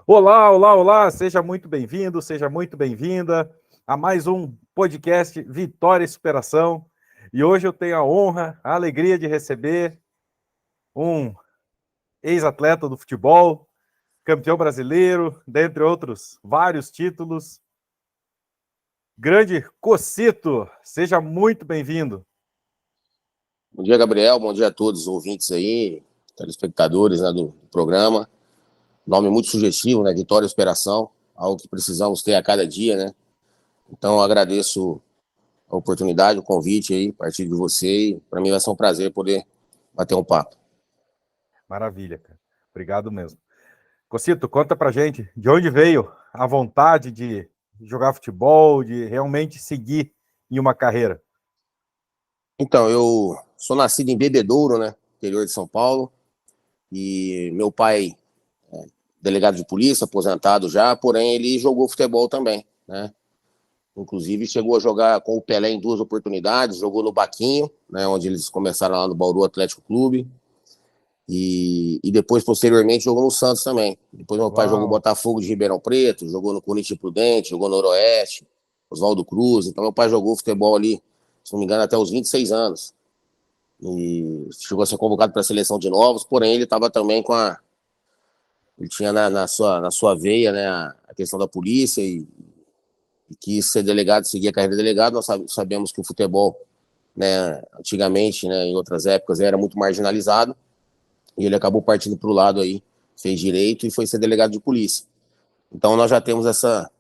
Olá, olá, olá, seja muito bem-vindo, seja muito bem-vinda a mais um podcast Vitória e Superação. E hoje eu tenho a honra, a alegria de receber um ex-atleta do futebol, campeão brasileiro, dentre outros vários títulos. Grande Cocito, seja muito bem-vindo. Bom dia, Gabriel. Bom dia a todos os ouvintes aí, telespectadores, né, do programa. Nome muito sugestivo, né? Vitória e Superação, algo que precisamos ter a cada dia, né? Então, eu agradeço a oportunidade, o convite aí, a partir de você. E para mim vai ser um prazer poder bater um papo. Maravilha, cara. Obrigado mesmo. Cocito, conta pra gente de onde veio a vontade de jogar futebol, de realmente seguir em uma carreira. Então, eu sou nascido em Bebedouro, né? Interior de São Paulo. E meu pai, delegado de polícia, aposentado já, porém ele jogou futebol também, né? Inclusive, chegou a jogar com o Pelé em 2 oportunidades, jogou no Baquinho, né, onde eles começaram lá no Bauru Atlético Clube, e depois, posteriormente, jogou no Santos também. Depois, meu pai jogou no Uau! Botafogo de Ribeirão Preto, jogou no Corinthians Prudente, jogou no Noroeste, Oswaldo Cruz. Então, meu pai jogou futebol ali, se não me engano, até os 26 anos. E chegou a ser convocado para a seleção de novos, porém, ele estava também com a. Ele tinha na sua veia, né, a questão da polícia e quis ser delegado, seguir a carreira de delegado. Nós sabemos que o futebol, né, antigamente, né, em outras épocas, era muito marginalizado, e ele acabou partindo para o lado aí, fez direito e foi ser delegado de polícia. Então nós já temos esse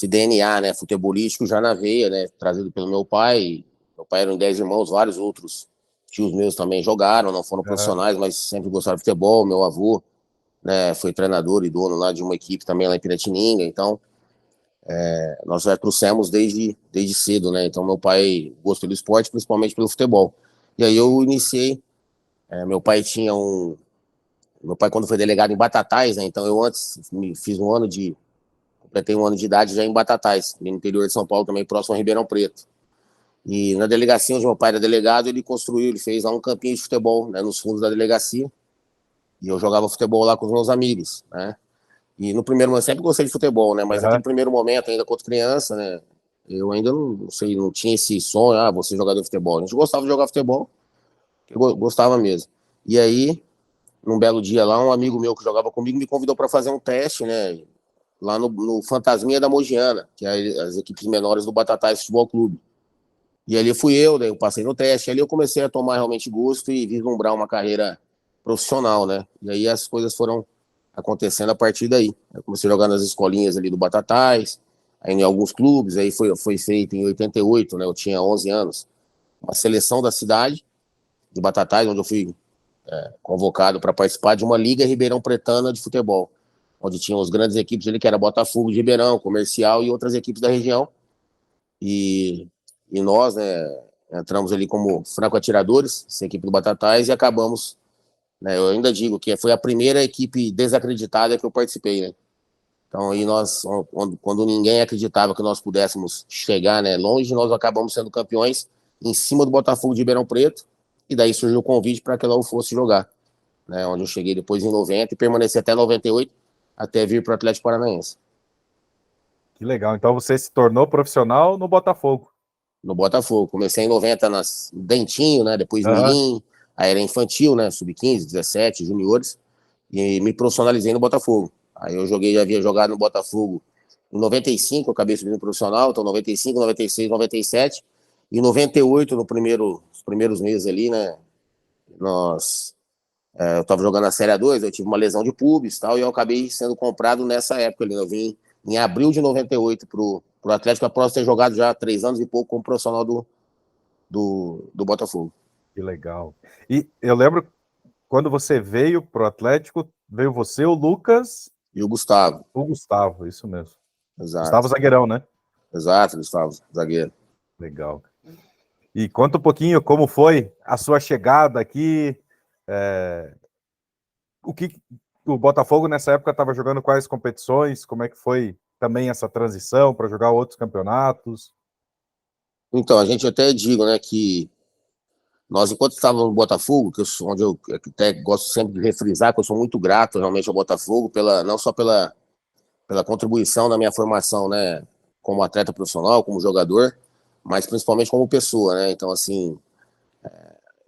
DNA, né, futebolístico já na veia, né, trazido pelo meu pai. Meu pai era em 10 irmãos, vários outros tios meus também jogaram, não foram Uhum. profissionais, mas sempre gostaram de futebol. Meu avô, né, foi treinador e dono lá de uma equipe também lá em Piratininga. Então nós já trouxemos desde cedo, né? Então meu pai gostou do esporte, principalmente pelo futebol. E aí eu iniciei. Meu pai tinha um. Meu pai, quando foi delegado em Batatais, né? Então eu antes fiz um ano de. Completei um ano de idade já em Batatais, no interior de São Paulo, também próximo a Ribeirão Preto. E na delegacia onde meu pai era delegado, ele fez lá um campinho de futebol, né? Nos fundos da delegacia. E eu jogava futebol lá com os meus amigos, né? E no primeiro momento, sempre gostei de futebol, né? Mas naquele Uhum. primeiro momento, ainda quando criança, né? Eu ainda não sei, não tinha esse sonho, vou ser jogador de futebol. A gente gostava de jogar futebol, eu gostava mesmo. E aí, num belo dia lá, um amigo meu que jogava comigo me convidou para fazer um teste, né? Lá no Fantasminha da Mogiana, que é as equipes menores do Batatais Futebol Clube. E ali fui eu, daí eu passei no teste, ali eu comecei a tomar realmente gosto e vislumbrar uma carreira profissional, né? E aí as coisas foram acontecendo a partir daí. Eu comecei a jogar nas escolinhas ali do Batatais, aí em alguns clubes, aí foi feito em 88, né? Eu tinha 11 anos, uma seleção da cidade de Batatais, onde eu fui convocado para participar de uma liga ribeirão pretana de futebol, onde tinham as grandes equipes ali, que era Botafogo de Ribeirão, Comercial e outras equipes da região. E, e nós, né, entramos ali como franco-atiradores, essa equipe do Batatais, e acabamos, né, eu ainda digo que foi a primeira equipe desacreditada que eu participei, né? Então, aí nós, quando ninguém acreditava que nós pudéssemos chegar, né, longe, nós acabamos sendo campeões em cima do Botafogo de Ribeirão Preto, e daí surgiu o convite para que lá eu fosse jogar, né, onde eu cheguei depois em 90 e permaneci até 98, até vir para o Atlético Paranaense. Que legal. Então você se tornou profissional no Botafogo. No Botafogo. Comecei em 90 nas Dentinho, né, depois Uhum. Mirim, aí era infantil, né, sub-15, 17, juniores, e me profissionalizei no Botafogo. Aí eu joguei, já havia jogado no Botafogo em 95, eu acabei subindo profissional, então 95, 96, 97, e 98, nos primeiros meses ali, né, eu tava jogando a Série A2, eu tive uma lesão de pubis e tal, e eu acabei sendo comprado nessa época ali. Eu vim em abril de 98 pro Atlético, após ter jogado já 3 anos e pouco como profissional do Botafogo. Que legal. E eu lembro quando você veio pro Atlético, veio você, o Lucas, E o Gustavo, o Gustavo, isso mesmo. Gustavo exato, Zagueirão, né? exato, Gustavo, zagueiro. Legal. E conta um pouquinho como foi a sua chegada aqui, é, o que o Botafogo nessa época estava jogando, quais competições, como é que foi também essa transição para jogar outros campeonatos? Então, a gente até digo, né, que Nós, enquanto estávamos no Botafogo, onde eu até gosto sempre de refrisar, que eu sou muito grato realmente ao Botafogo, não só pela contribuição na minha formação, né, como atleta profissional, como jogador, mas principalmente como pessoa, né? Então, assim,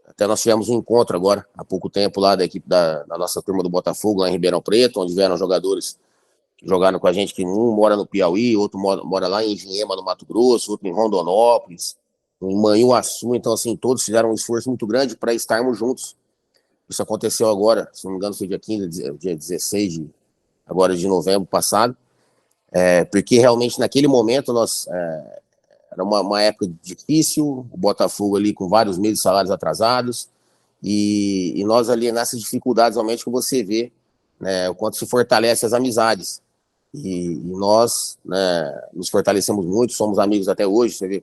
até nós tivemos um encontro agora, há pouco tempo, lá da equipe da nossa turma do Botafogo, lá em Ribeirão Preto, onde vieram jogadores que jogaram com a gente, que um mora no Piauí, outro mora lá em Engenhema, no Mato Grosso, outro em Rondonópolis, em Manhuaçu. Então, assim, todos fizeram um esforço muito grande para estarmos juntos. Isso aconteceu agora, se não me engano, foi dia 15, dia 16 agora de novembro passado, porque realmente naquele momento era uma época difícil, o Botafogo ali com vários meses de salários atrasados, e nós ali nessas dificuldades realmente que você vê, né, o quanto se fortalece as amizades. E nós, né, nos fortalecemos muito, somos amigos até hoje, você vê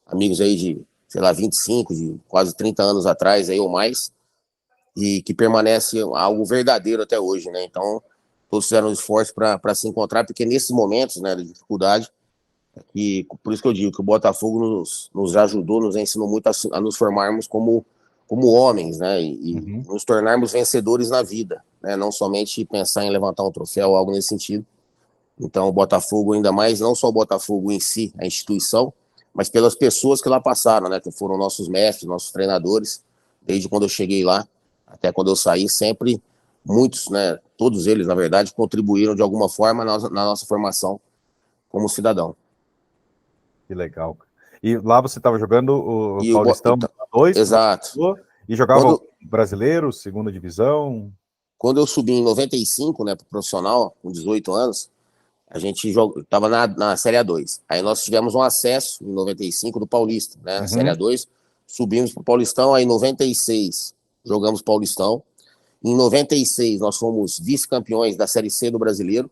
amigos aí de, sei lá, 25, de quase 30 anos atrás aí ou mais, e que permanece algo verdadeiro até hoje, né? Então, todos fizeram um esforço para se encontrar, porque nesses momentos, né, de dificuldade, por isso que eu digo que o Botafogo nos ajudou, nos ensinou muito a nos formarmos como homens, né? E nos tornarmos vencedores na vida, né? Não somente pensar em levantar um troféu ou algo nesse sentido. Então, o Botafogo, ainda mais, não só o Botafogo em si, a instituição, mas pelas pessoas que lá passaram, né? Que foram nossos mestres, nossos treinadores, desde quando eu cheguei lá até quando eu saí, sempre muitos, né? Todos eles, na verdade, contribuíram de alguma forma na nossa formação como cidadão. Que legal. E lá você estava jogando o E Paulistão 2, exato. E jogava o brasileiro, segunda divisão? Quando eu subi em 95, né, para o profissional, com 18 anos, a gente estava na Série A2. Aí nós tivemos um acesso em 95 do Paulista, né, Série A2, subimos para o Paulistão, aí em 96 jogamos Paulistão. Em 96 nós fomos vice-campeões da Série C do Brasileiro,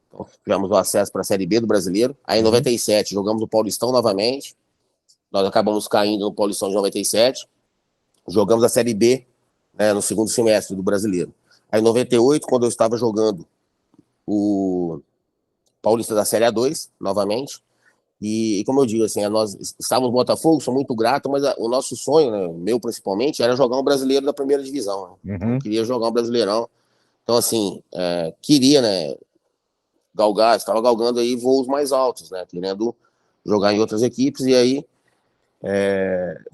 então, tivemos o acesso para a Série B do Brasileiro. Aí em 97 jogamos o Paulistão novamente, nós acabamos caindo no Paulistão de 97, jogamos a Série B, né, no segundo semestre do Brasileiro. Aí em 98, quando eu estava jogando o Paulista da Série A2, novamente, e como eu digo, assim, nós estávamos no Botafogo, sou muito grato, mas o nosso sonho, né, meu principalmente, era jogar um brasileiro da primeira divisão. Né? Eu queria jogar um brasileirão. Então, assim, queria, né, estava galgando aí voos mais altos, né, querendo jogar em outras equipes, e aí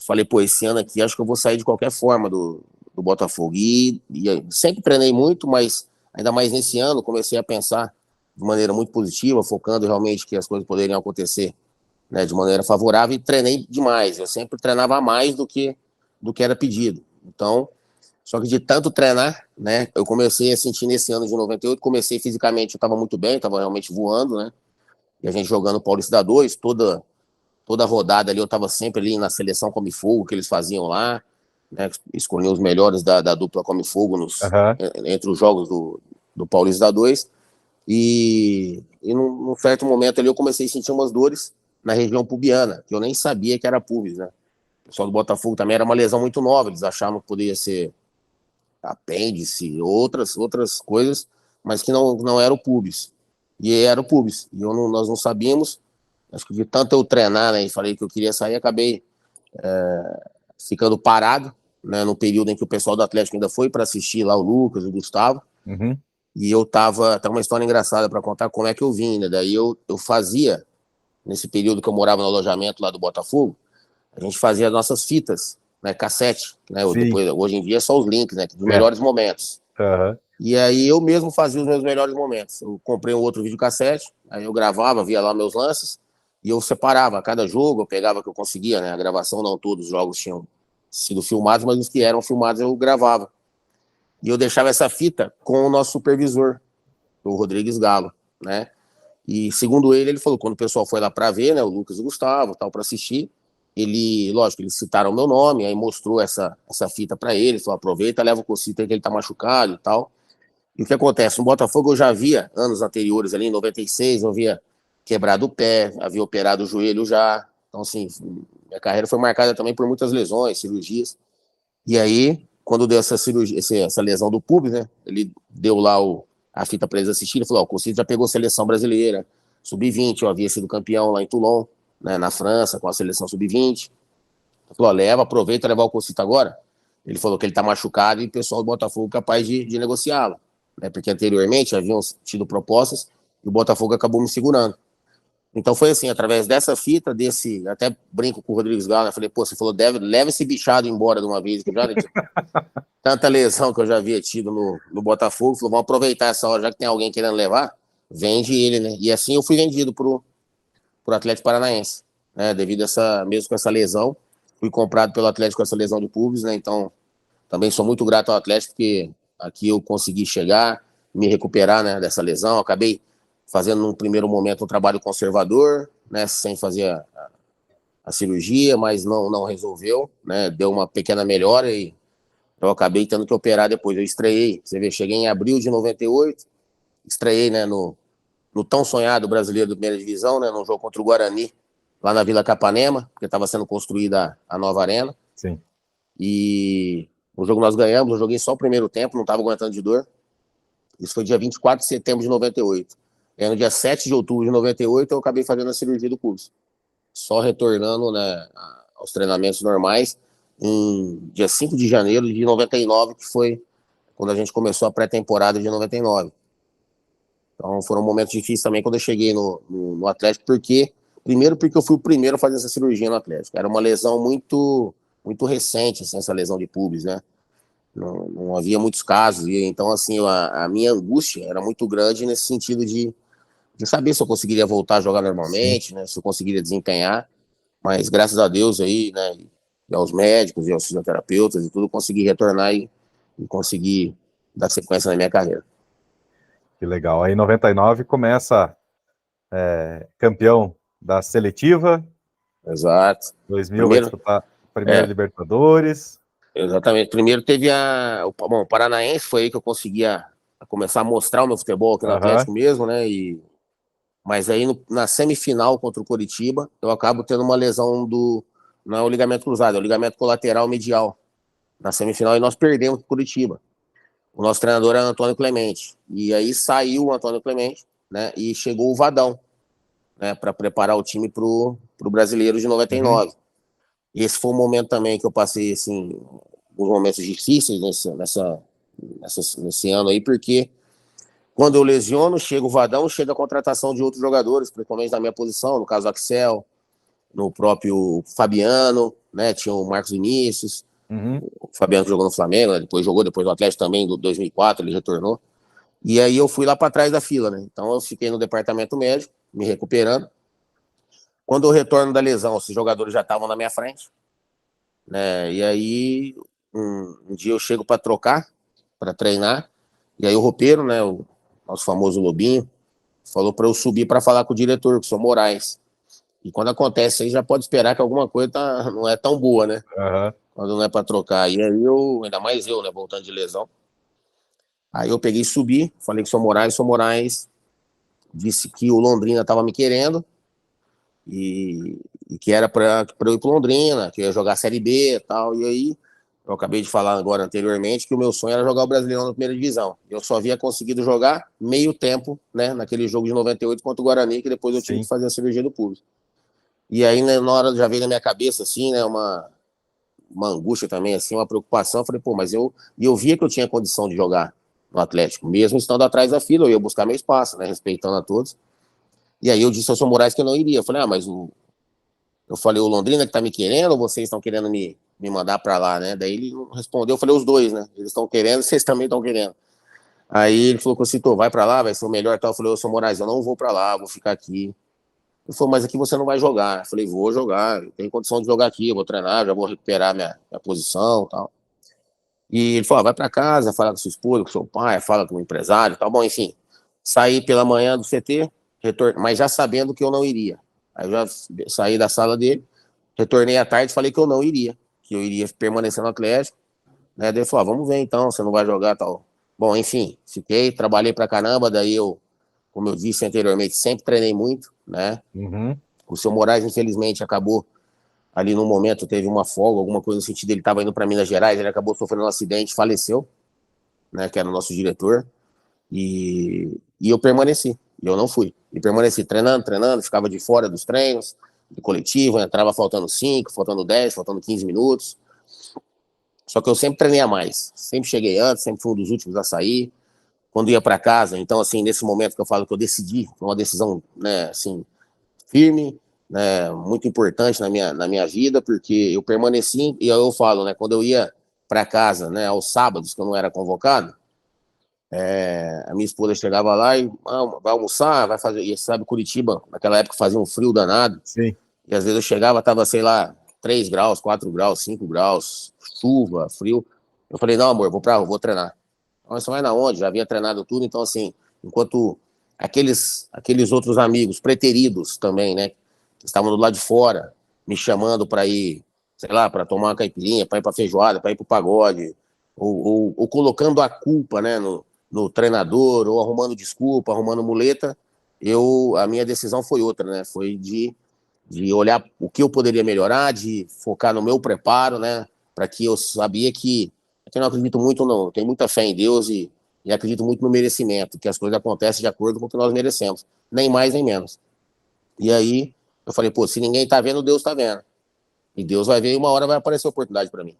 falei, pô, esse ano aqui acho que eu vou sair de qualquer forma do Botafogo. E sempre treinei muito, mas ainda mais nesse ano comecei a pensar de maneira muito positiva, focando realmente que as coisas poderiam acontecer, né, de maneira favorável, e treinei demais. Eu sempre treinava mais do que era pedido. Então, só que de tanto treinar, né, eu comecei a sentir nesse ano de 98, comecei fisicamente, eu estava muito bem, estava realmente voando, né, e a gente jogando Paulista da 2, toda rodada ali, eu estava sempre ali na seleção Come Fogo, que eles faziam lá, né, escolhiam os melhores da dupla Come Fogo entre os jogos do Paulista da 2, e num certo momento ali eu comecei a sentir umas dores na região pubiana, que eu nem sabia que era pubis, né. O pessoal do Botafogo também era uma lesão muito nova, eles achavam que poderia ser apêndice, outras coisas, mas que não era o pubis. E era o pubis. E nós não sabíamos. Acho que de tanto eu treinar, né, e falei que eu queria sair, acabei ficando parado, né, no período em que o pessoal do Atlético ainda foi para assistir lá o Lucas, o Gustavo. E eu tava, até uma história engraçada para contar como é que eu vim, né? Daí eu fazia, nesse período que eu morava no alojamento lá do Botafogo, a gente fazia as nossas fitas, né, cassete, né? Hoje em dia é só os links, né, dos melhores momentos. E aí eu mesmo fazia os meus melhores momentos. Eu comprei um outro videocassete, aí eu gravava, via lá meus lances, e eu separava cada jogo, eu pegava o que eu conseguia, né? A gravação, não todos os jogos tinham sido filmados, mas os que eram filmados eu gravava. E eu deixava essa fita com o nosso supervisor, o Rodrigues Galo, né? E segundo ele falou, quando o pessoal foi lá para ver, né, o Lucas e o Gustavo, tal, para assistir, lógico, eles citaram o meu nome, aí mostrou essa fita para eles, falou, aproveita, leva o Cocita que ele tá machucado e tal. E o que acontece? No Botafogo eu já havia, anos anteriores, ali em 96, eu havia quebrado o pé, havia operado o joelho já. Então, assim, minha carreira foi marcada também por muitas lesões, cirurgias. E aí, quando deu essa cirurgia, essa lesão do pubis, né? Ele deu lá a fita para eles assistirem, falou, o Cocito já pegou seleção brasileira, sub-20, eu havia sido campeão lá em Toulon, né, na França, com a seleção sub-20. Ele falou, leva, aproveita levar o Cocito agora. Ele falou que ele tá machucado e o pessoal do Botafogo é capaz de negociá-lo, né? Porque anteriormente haviam tido propostas e o Botafogo acabou me segurando. Então foi assim, através dessa fita, até brinco com o Rodrigues Galo, né? Falei, pô, você falou, leva esse bichado embora de uma vez, que já tanta lesão que eu já havia tido no Botafogo, falou, vamos aproveitar essa hora, já que tem alguém querendo levar, vende ele, né? E assim eu fui vendido pro Atlético Paranaense, né? Devido mesmo com essa lesão, fui comprado pelo Atlético com essa lesão de pubis, né? Então também sou muito grato ao Atlético, porque aqui eu consegui chegar, me recuperar, né, dessa lesão. Acabei fazendo, num primeiro momento, um trabalho conservador, né, sem fazer a cirurgia, mas não resolveu, né, deu uma pequena melhora e eu acabei tendo que operar depois. Eu estreiei, você vê, cheguei em abril de 98, estreiei, né, no tão sonhado Brasileiro da Primeira Divisão, né, num jogo contra o Guarani, lá na Vila Capanema, porque estava sendo construída a nova arena. Sim. E o jogo nós ganhamos, eu joguei só o primeiro tempo, não estava aguentando de dor. Isso foi dia 24 de setembro de 98. E aí, no dia 7 de outubro de 98, eu acabei fazendo a cirurgia do pulso. Só retornando, né, aos treinamentos normais em dia 5 de janeiro de 99, que foi quando a gente começou a pré-temporada de 99. Então foram momentos difíceis também quando eu cheguei no Atlético, primeiro porque eu fui o primeiro a fazer essa cirurgia no Atlético. Era uma lesão muito recente, assim, essa lesão de pubis, né? Não havia muitos casos, e então, assim, a minha angústia era muito grande nesse sentido de saber se eu conseguiria voltar a jogar normalmente, né, se eu conseguiria desempenhar, mas graças a Deus aí, né, e aos médicos e aos fisioterapeutas e tudo, consegui retornar e conseguir dar sequência na minha carreira. Que legal. Aí em 99 começa campeão da seletiva. Exato. 2000 vai disputar a primeira Libertadores. Exatamente. Primeiro teve o Paranaense, foi aí que eu conseguia começar a mostrar o meu futebol aqui no Atlético mesmo, né? Mas aí na semifinal contra o Coritiba, eu acabo tendo uma lesão não é o ligamento cruzado, é o ligamento colateral medial. Na semifinal e nós perdemos o Coritiba. O nosso treinador era Antônio Clemente. E aí saiu o Antônio Clemente, né? E chegou o Vadão, né? Para preparar o time pro Brasileiro de 99. Uhum. E esse foi um momento também que eu passei, assim, alguns momentos difíceis nesse ano aí, porque quando eu lesiono, chega o Vadão, chega a contratação de outros jogadores, principalmente na minha posição, no caso do Axel, no próprio Fabiano, né? Tinha o Marcos Vinícius, o Fabiano que jogou no Flamengo, né? Depois no Atlético também, do 2004, ele retornou. E aí eu fui lá para trás da fila, né? Então eu fiquei no departamento médico, me recuperando. Quando eu retorno da lesão, esses jogadores já estavam na minha frente, né? E aí um dia eu chego para trocar, para treinar, e aí o roupeiro, né, o nosso famoso Lobinho, falou para eu subir para falar com o diretor, que sou Moraes. E quando acontece aí, já pode esperar que alguma coisa não é tão boa, né? Uhum. Quando não é para trocar. E aí ainda mais eu, né, voltando de lesão. Aí eu peguei e subi, falei que sou Moraes disse que o Londrina estava me querendo e que era para eu ir para Londrina, que eu ia jogar Série B e tal. E aí eu acabei de falar agora anteriormente que o meu sonho era jogar o Brasileirão na primeira divisão. Eu só havia conseguido jogar meio tempo, né, naquele jogo de 98 contra o Guarani, que depois eu tive que fazer a cirurgia do pulso. E aí, né, na hora já veio na minha cabeça, assim, né, uma angústia também, assim, uma preocupação. Eu falei, pô, mas eu via que eu tinha condição de jogar no Atlético, mesmo estando atrás da fila, eu ia buscar meu espaço, né, respeitando a todos. E aí eu disse ao Sr. Moraes que eu não iria. Eu falei, mas eu falei, o Londrina que tá me querendo ou vocês estão querendo me mandar para lá, né? Daí ele respondeu, eu falei, os dois, né? Eles estão querendo, vocês também estão querendo. Aí ele falou, Cocito, vai para lá, vai ser o melhor tal. Eu falei, Sr. Moraes, eu não vou para lá, vou ficar aqui. Ele falou, mas aqui você não vai jogar. Eu falei, vou jogar, eu tenho condição de jogar aqui, eu vou treinar, já vou recuperar minha posição e tal. E ele falou, vai para casa, fala com sua esposa, com seu pai, fala com o empresário, tá bom, enfim. Saí pela manhã do CT, mas já sabendo que eu não iria. Aí eu já saí da sala dele, retornei à tarde e falei que eu não iria, que eu iria permanecer no Atlético, né? Daí ele falou, vamos ver então, você não vai jogar tal. Bom, enfim, fiquei, trabalhei pra caramba, daí eu, como eu disse anteriormente, sempre treinei muito, né? Uhum. O seu Moraes, infelizmente, acabou ali no momento, teve uma folga, alguma coisa no sentido, ele estava indo para Minas Gerais, ele acabou sofrendo um acidente, faleceu, né? Que era o nosso diretor, e eu permaneci. E eu não fui. E permaneci treinando, ficava de fora dos treinos, de coletivo, eu entrava faltando 5, faltando 10, faltando 15 minutos. Só que eu sempre treinei a mais. Sempre cheguei antes, sempre fui um dos últimos a sair. Quando ia para casa, então, assim, nesse momento que eu falo que eu decidi, uma decisão, né, assim, firme, né, muito importante na minha vida, porque eu permaneci, e eu falo, né, quando eu ia para casa, né, aos sábados, que eu não era convocado, a minha esposa chegava lá e vai almoçar, vai fazer, e sabe, Curitiba, naquela época fazia um frio danado, Sim. e às vezes eu chegava, tava, sei lá, 3 graus, 4 graus, 5 graus, chuva, frio. Eu falei, não, amor, vou treinar. Mas você vai na onde? Já havia treinado tudo, então assim, enquanto aqueles outros amigos preteridos também, né, que estavam do lado de fora, me chamando para ir, sei lá, para tomar uma caipirinha, para ir para feijoada, para ir para o pagode, ou colocando a culpa, né, no treinador, ou arrumando desculpa, arrumando muleta, a minha decisão foi outra, né, foi de olhar o que eu poderia melhorar, de focar no meu preparo, né, para que eu sabia que eu não acredito muito, não. Tenho muita fé em Deus e acredito muito no merecimento, que as coisas acontecem de acordo com o que nós merecemos, nem mais nem menos. E aí eu falei, pô, se ninguém tá vendo, Deus tá vendo. E Deus vai ver e uma hora vai aparecer a oportunidade para mim.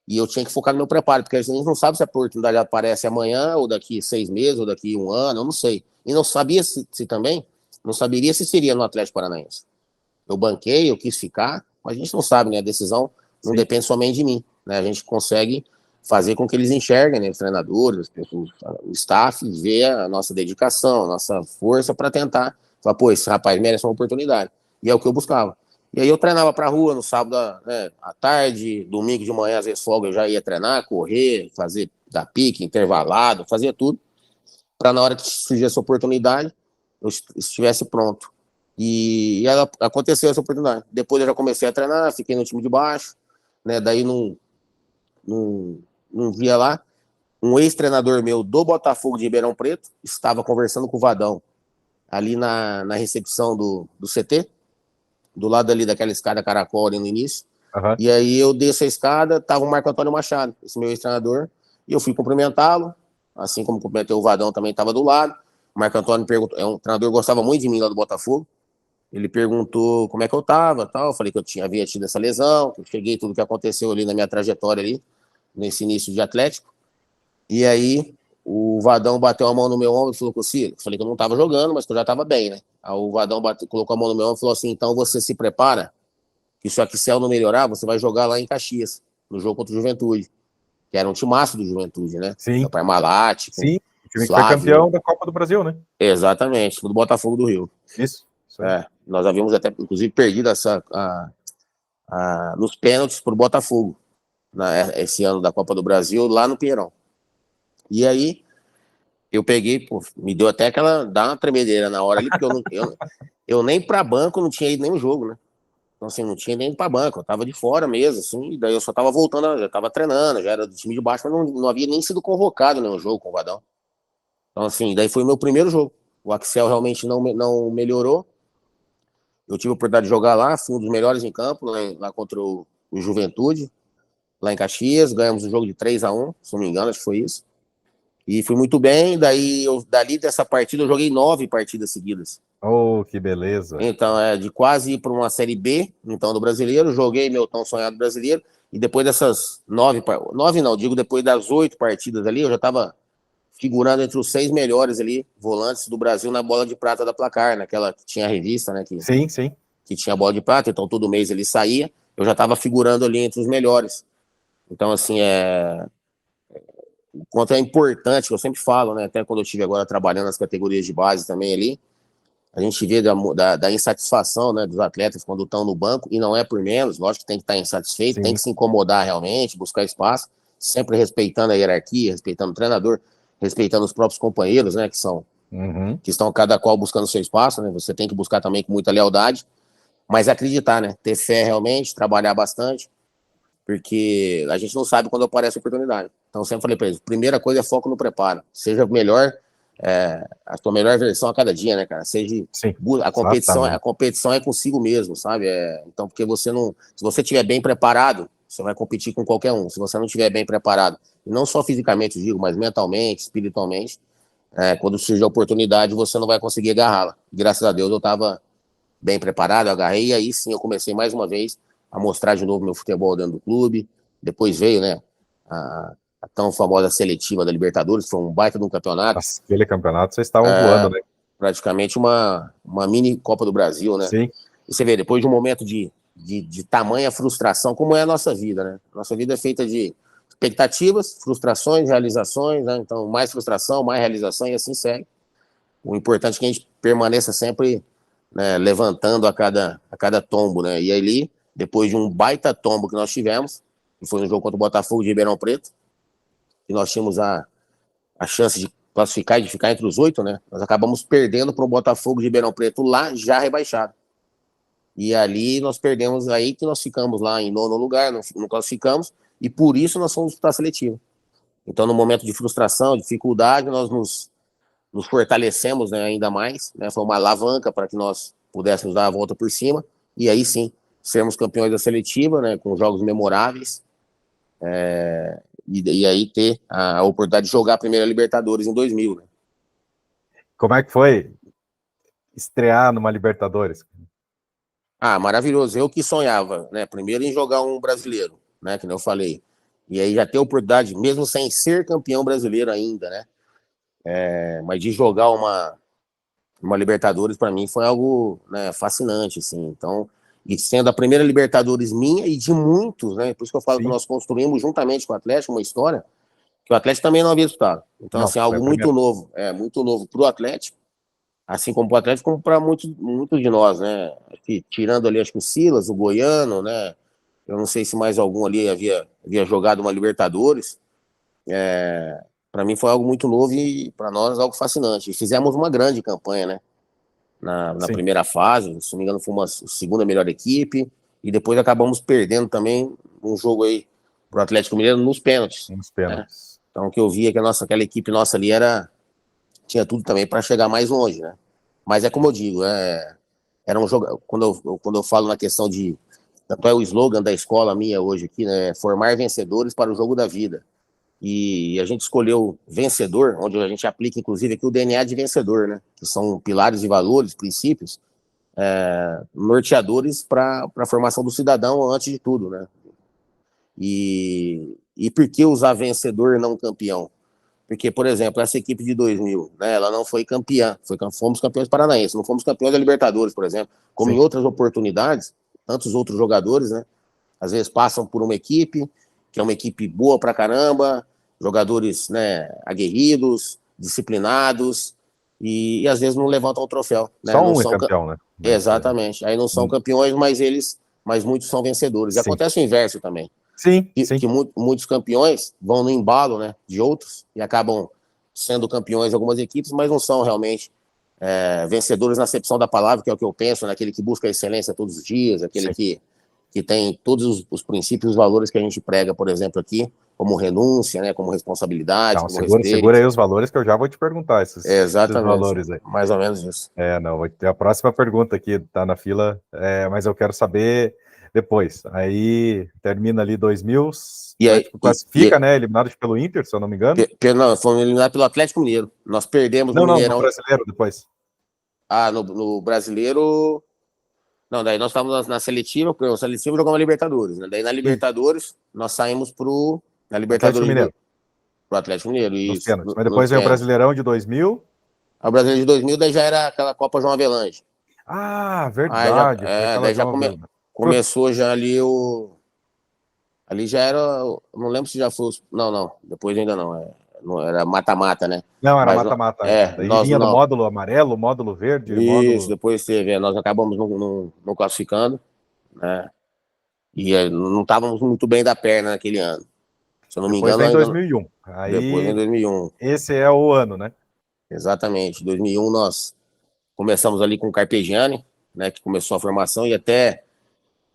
E eu tinha que focar no meu preparo, porque a gente não sabe se a oportunidade aparece amanhã, ou daqui 6 meses, ou daqui 1 ano, eu não sei. E não sabia se também, não saberia se seria no Atlético Paranaense. Eu banquei, eu quis ficar, mas a gente não sabe, né? A decisão não depende somente de mim, né? A gente consegue fazer com que eles enxerguem, né? Os treinadores, o staff, ver a nossa dedicação, a nossa força para tentar falar, pô, esse rapaz merece uma oportunidade. E é o que eu buscava. E aí eu treinava pra rua no sábado, né, à tarde, domingo de manhã, às vezes folga, eu já ia treinar, correr, fazer da pique, intervalado, fazia tudo, para na hora que surgir essa oportunidade, eu estivesse pronto. E aconteceu essa oportunidade. Depois eu já comecei a treinar, fiquei no time de baixo, né? Daí num dia lá, um ex-treinador meu do Botafogo de Ribeirão Preto estava conversando com o Vadão ali na recepção do CT, do lado ali daquela escada caracol ali no início. Uhum. E aí eu desço a escada, tava o Marco Antônio Machado, esse meu ex-treinador, e eu fui cumprimentá-lo, assim como cumprimentei o Vadão, também estava do lado. O Marco Antônio perguntou, um treinador que gostava muito de mim lá do Botafogo. Ele perguntou como é que eu tava, tal. Eu falei que havia tido essa lesão, que eu cheguei, tudo que aconteceu ali na minha trajetória ali, nesse início de Atlético. E aí o Vadão bateu a mão no meu ombro e falou, Cocilo, eu falei que eu não tava jogando, mas que eu já tava bem, né? Aí o Vadão colocou a mão no meu ombro e falou assim, então você se prepara, que se o Axel não melhorar, você vai jogar lá em Caxias, no jogo contra o Juventude, que era um timaço do Juventude, né? Sim. O Parmalat, Sim, o time Flávio, que foi campeão da Copa do Brasil, né? Exatamente, do Botafogo do Rio. Isso. Nós havíamos até, inclusive, perdido nos pênaltis pro Botafogo, esse ano da Copa do Brasil, lá no Pinheirão. E aí, eu peguei, pô, me deu até dá uma tremedeira na hora ali, porque eu nem pra banco não tinha ido nenhum jogo, né? Então, assim, não tinha nem pra banco, eu tava de fora mesmo, assim, e daí eu só tava voltando, já tava treinando, já era do time de baixo, mas não havia nem sido convocado nenhum jogo com o Vadão. Então, assim, daí foi o meu primeiro jogo. O Axel realmente não melhorou. Eu tive a oportunidade de jogar lá, fui um dos melhores em campo, lá contra o Juventude, lá em Caxias, ganhamos um jogo de 3-1, se não me engano, acho que foi isso. E fui muito bem, dali dessa partida eu joguei 9 partidas seguidas. Oh, que beleza. Então, de quase ir para uma Série B, então, do Brasileiro, joguei meu tão sonhado Brasileiro, e depois dessas 9 não, digo depois das 8 partidas ali, eu já estava figurando entre os 6 melhores ali, volantes do Brasil na bola de prata da Placar, naquela que tinha a revista, né? Sim. Que tinha a bola de prata, então todo mês ele saía, eu já estava figurando ali entre os melhores. Então, assim, o quanto é importante, que eu sempre falo, né? Até quando eu estive agora trabalhando nas categorias de base também ali, a gente vê da insatisfação, né, dos atletas quando estão no banco, e não é por menos, lógico que tem que estar insatisfeito, Sim. tem que se incomodar realmente, buscar espaço, sempre respeitando a hierarquia, respeitando o treinador, respeitando os próprios companheiros, né, que estão cada qual buscando seu espaço, né, você tem que buscar também com muita lealdade, mas acreditar, né, ter fé realmente, trabalhar bastante, porque a gente não sabe quando aparece a oportunidade. Então, eu sempre falei para eles, primeira coisa é foco no preparo, seja melhor, a tua melhor versão a cada dia, né, cara? Seja a competição é consigo mesmo, sabe? Então, porque se você estiver bem preparado, você vai competir com qualquer um. Se você não estiver bem preparado, e não só fisicamente, digo, mas mentalmente, espiritualmente, quando surgir a oportunidade, você não vai conseguir agarrá-la. Graças a Deus, eu estava bem preparado, eu agarrei, e aí sim eu comecei mais uma vez a mostrar de novo meu futebol dentro do clube. Depois veio, né, a tão famosa seletiva da Libertadores, foi um baita de um campeonato. Aquele campeonato vocês estavam voando, né? Praticamente uma mini Copa do Brasil, né? Sim. E você vê, depois de um momento de tamanha frustração, como é a nossa vida, né? Nossa vida é feita de expectativas, frustrações, realizações, né? Então, mais frustração, mais realização e assim segue. O importante é que a gente permaneça sempre, né, levantando a cada tombo, né? E ali, depois de um baita tombo que nós tivemos, que foi no jogo contra o Botafogo de Ribeirão Preto, que nós tínhamos a chance de classificar e de ficar entre os 8, né? Nós acabamos perdendo para o Botafogo de Ribeirão Preto lá, já rebaixado. E ali nós perdemos, aí que nós ficamos lá em 9º lugar, não classificamos, e por isso nós fomos disputar a seletiva. Então, no momento de frustração, dificuldade, nós nos fortalecemos, né, ainda mais, né? Foi uma alavanca para que nós pudéssemos dar a volta por cima, e aí sim, sermos campeões da seletiva, né, com jogos memoráveis, e aí ter a oportunidade de jogar a primeira Libertadores em 2000, né? Como é que foi estrear numa Libertadores? Maravilhoso. Eu que sonhava, né, primeiro em jogar um brasileiro, né, que nem eu falei. E aí já ter a oportunidade, mesmo sem ser campeão brasileiro ainda, né, mas de jogar uma Libertadores para mim foi algo, né, fascinante, assim. Então, e sendo a primeira Libertadores minha e de muitos, né, por isso que eu falo que nós construímos juntamente com o Atlético uma história que o Atlético também não havia disputado. Então, Não, assim, algo muito novo para o Atlético, assim como para o Atlético, como para muitos de nós, né? Tirando ali, acho que o Silas, o Goiano, né? Eu não sei se mais algum ali havia jogado uma Libertadores. Para mim foi algo muito novo e para nós algo fascinante. E fizemos uma grande campanha, né? Na primeira fase, se não me engano, foi uma segunda melhor equipe. E depois acabamos perdendo também um jogo aí para o Atlético Mineiro nos pênaltis. Nos pênaltis. Né? Então, o que eu via que aquela equipe nossa ali tinha tudo também para chegar mais longe, né? Mas é como eu digo, era um jogo. Quando eu falo na questão de. Tanto é o slogan da escola minha hoje aqui, né? Formar vencedores para o jogo da vida. E a gente escolheu vencedor, onde a gente aplica, inclusive, aqui o DNA de vencedor, né? Que são pilares de valores, princípios, norteadores para a formação do cidadão antes de tudo, né? E por que usar vencedor e não campeão? Porque, por exemplo, essa equipe de 2000, né, ela não foi campeã, fomos campeões paranaenses, não fomos campeões da Libertadores, por exemplo. Como em outras oportunidades, tantos outros jogadores, né, às vezes passam por uma equipe, que é uma equipe boa pra caramba, jogadores, né, aguerridos, disciplinados, e às vezes não levantam o troféu. Né? Só um é campeão, né? Exatamente. Aí não são campeões, mas muitos são vencedores. E acontece o inverso também. Sim. Que muitos campeões vão no embalo, né, de outros e acabam sendo campeões de algumas equipes, mas não são realmente vencedores na acepção da palavra, que é o que eu penso, né, aquele que busca a excelência todos os dias, aquele que tem todos os princípios e os valores que a gente prega, por exemplo, aqui, como renúncia, né, como responsabilidade, como respeito. Segura aí os valores que eu já vou te perguntar, esses valores aí. Mais ou menos isso. Vai ter a próxima pergunta aqui, tá na fila, mas eu quero saber depois. Aí termina ali 2000, e aí classifica, né, eliminado pelo Inter, se eu não me engano. Não, fomos eliminados pelo Atlético Mineiro. Nós perdemos no Mineirão. No Brasileiro depois. No Brasileiro... Não, daí nós estávamos na seletiva, porque a seletiva jogou uma Libertadores, né? Daí na Libertadores, nós saímos na Libertadores pro Atlético Mineiro. Isso, mas depois veio o Brasileirão de 2000. O Brasileiro de 2000, daí já era aquela Copa João Avelange. Verdade. Daí já começou já ali ali já era, não lembro se já foi não, depois ainda não era mata-mata, né? Não, era mata-mata. Daí vinha no módulo amarelo, módulo verde. Isso, depois teve, nós acabamos não classificando, né? E não estávamos muito bem da perna naquele ano. Se eu não me engano, depois vem 2001. Depois em 2001. Esse é o ano, né? Exatamente. Em 2001 nós começamos ali com o Carpegiani, né, que começou a formação, e até,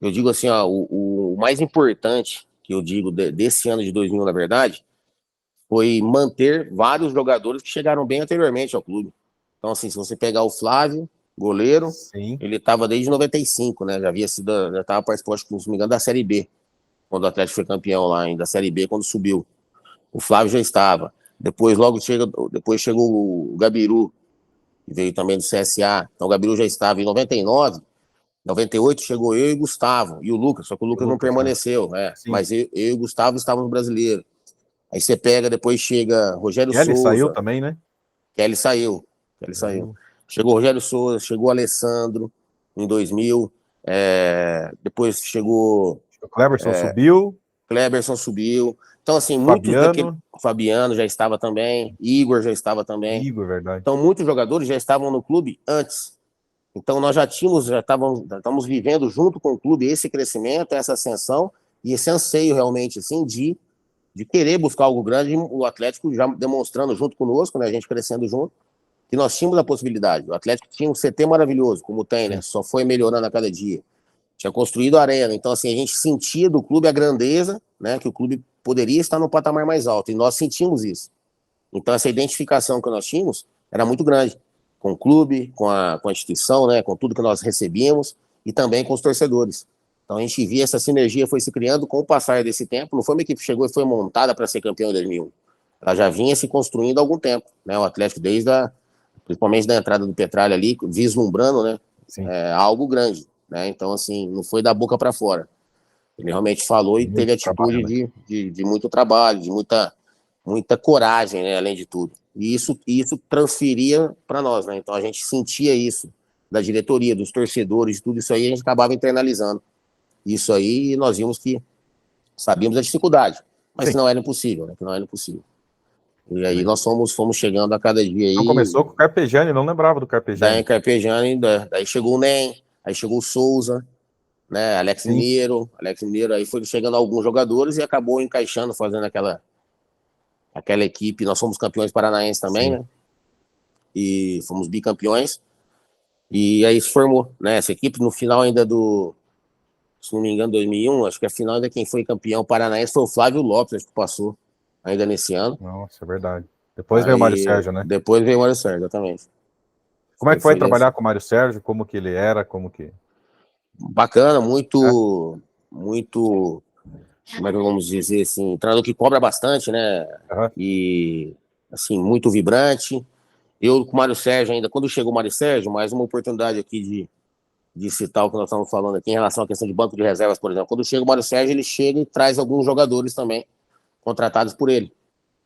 eu digo assim, ó, o mais importante que eu digo desse ano de 2000, na verdade, foi manter vários jogadores que chegaram bem anteriormente ao clube. Então, assim, se você pegar o Flávio, goleiro, ele estava desde 95, né? Já estava participando, acho que, se não me engano, da Série B, quando o Atlético foi campeão lá, da Série B, quando subiu. O Flávio já estava. Depois chegou o Gabiru, que veio também do CSA. Então, o Gabiru já estava em 99. 98 chegou eu e Gustavo, e o Lucas, só que o Lucas não permaneceu, mas eu e o Gustavo estávamos no Brasileiro. Aí você pega, depois chega Rogério Souza. Kelly saiu também, né? Kelly saiu. Chegou Rogério Souza, chegou Alessandro em 2000. Depois chegou... O Cleberson subiu. Cleberson subiu. Então, assim, muitos daquele... Fabiano já estava também. Igor já estava também. Igor, verdade. Então, muitos jogadores já estavam no clube antes. Então, nós já estávamos vivendo junto com o clube esse crescimento, essa ascensão e esse anseio realmente, assim, de querer buscar algo grande. O Atlético já demonstrando junto conosco, né, a gente crescendo junto, que nós tínhamos a possibilidade. O Atlético tinha um CT maravilhoso, como tem, né? Só foi melhorando a cada dia. Tinha construído a arena. Então, assim, a gente sentia do clube a grandeza, né? Que o clube poderia estar no patamar mais alto. E nós sentimos isso. Então, essa identificação que nós tínhamos era muito grande. Com o clube, com a instituição, né? Com tudo que nós recebíamos e também com os torcedores. Então, a gente via essa sinergia foi se criando com o passar desse tempo. Não foi uma equipe que chegou e foi montada para ser campeão em 2001. Ela já vinha se construindo há algum tempo, né? O Atlético, principalmente da entrada do Petralha ali, vislumbrando, né? Algo grande, né? Então, assim, não foi da boca para fora. Ele realmente falou e teve atitude de muito trabalho, de muita coragem, né? Além de tudo. E isso transferia para nós, né? Então, a gente sentia isso da diretoria, dos torcedores, tudo isso aí, a gente acabava internalizando. Isso aí, nós vimos que sabíamos a dificuldade, mas que não era impossível, né? Que não era impossível. E aí nós fomos chegando a cada dia aí. Então começou com o Carpegiani, não lembrava do Carpegiani. Daí Carpegiani, daí chegou o Nem, aí chegou o Souza, né? Alex Mineiro, aí foi chegando alguns jogadores e acabou encaixando, fazendo aquela equipe. Nós fomos campeões paranaenses também, né? E fomos bicampeões. E aí se formou, né? Essa equipe no final ainda se não me engano, 2001, acho que a final ainda quem foi campeão paranaense foi o Flávio Lopes, acho que passou ainda nesse ano. Nossa, é verdade. Depois veio o Mário Sérgio, né? Depois veio o Mário Sérgio, exatamente. Como é que foi trabalhar com o Mário Sérgio? Como que ele era? Bacana, muito, como é que vamos dizer assim, treinador que cobra bastante, né? E, assim, muito vibrante. Eu com o Mário Sérgio ainda, quando chegou o Mário Sérgio, mais uma oportunidade aqui de citar o que nós estamos falando aqui em relação à questão de banco de reservas, por exemplo. Quando chega o Mário Sérgio, ele chega e traz alguns jogadores também contratados por ele,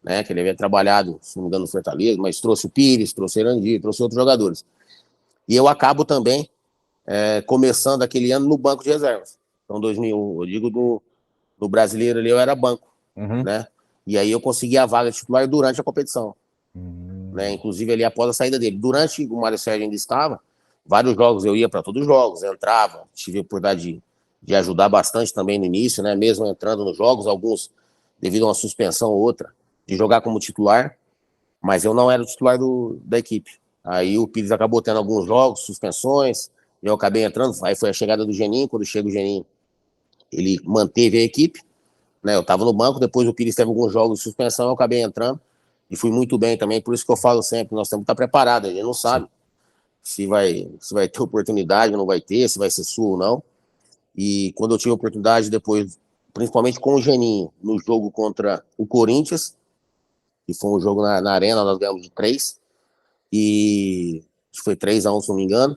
né? Que ele havia trabalhado, se não me engano, no Fortaleza, mas trouxe o Pires, trouxe o Erandi, trouxe outros jogadores. E eu acabo também começando aquele ano no banco de reservas. Então, 2001, eu digo no Brasileiro ali, eu era banco, né? E aí eu consegui a vaga titular durante a competição. Né? Inclusive ali após a saída dele. Durante o Mário Sérgio ainda estava, vários jogos eu ia para todos os jogos, entrava, tive a oportunidade de ajudar bastante também no início, né? Mesmo entrando nos jogos, alguns devido a uma suspensão ou outra, de jogar como titular, mas eu não era o titular da equipe. Aí o Pires acabou tendo alguns jogos, suspensões, eu acabei entrando, aí foi a chegada do Geninho, quando chega o Geninho, ele manteve a equipe, né? Eu estava no banco, depois o Pires teve alguns jogos de suspensão, eu acabei entrando, e fui muito bem também, por isso que eu falo sempre, nós temos que estar preparados, a gente não sabe se vai ter oportunidade ou não vai ter, se vai ser sua ou não. E quando eu tive a oportunidade depois, principalmente com o Geninho, no jogo contra o Corinthians, que foi um jogo na Arena, nós ganhamos de 3, e foi 3-1, se não me engano.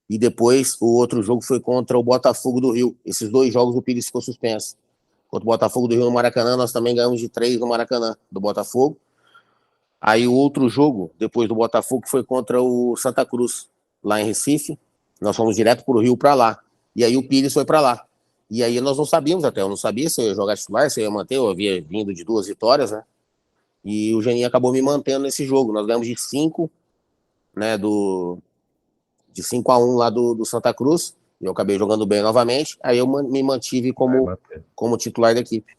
E depois o outro jogo foi contra o Botafogo do Rio. Esses 2 jogos o Pires ficou suspenso. Contra o Botafogo do Rio no Maracanã, nós também ganhamos de 3 no Maracanã, do Botafogo. Aí o outro jogo, depois do Botafogo, foi contra o Santa Cruz, lá em Recife. Nós fomos direto pro Rio para lá. E aí o Pires foi para lá. E aí nós não sabíamos até, eu não sabia se eu ia jogar titular, se eu ia manter, eu havia vindo de 2 vitórias, né? E o Geninho acabou me mantendo nesse jogo. Nós ganhamos de 5, né, de 5-1 lá do Santa Cruz. Eu acabei jogando bem novamente. Aí eu me mantive como titular da equipe.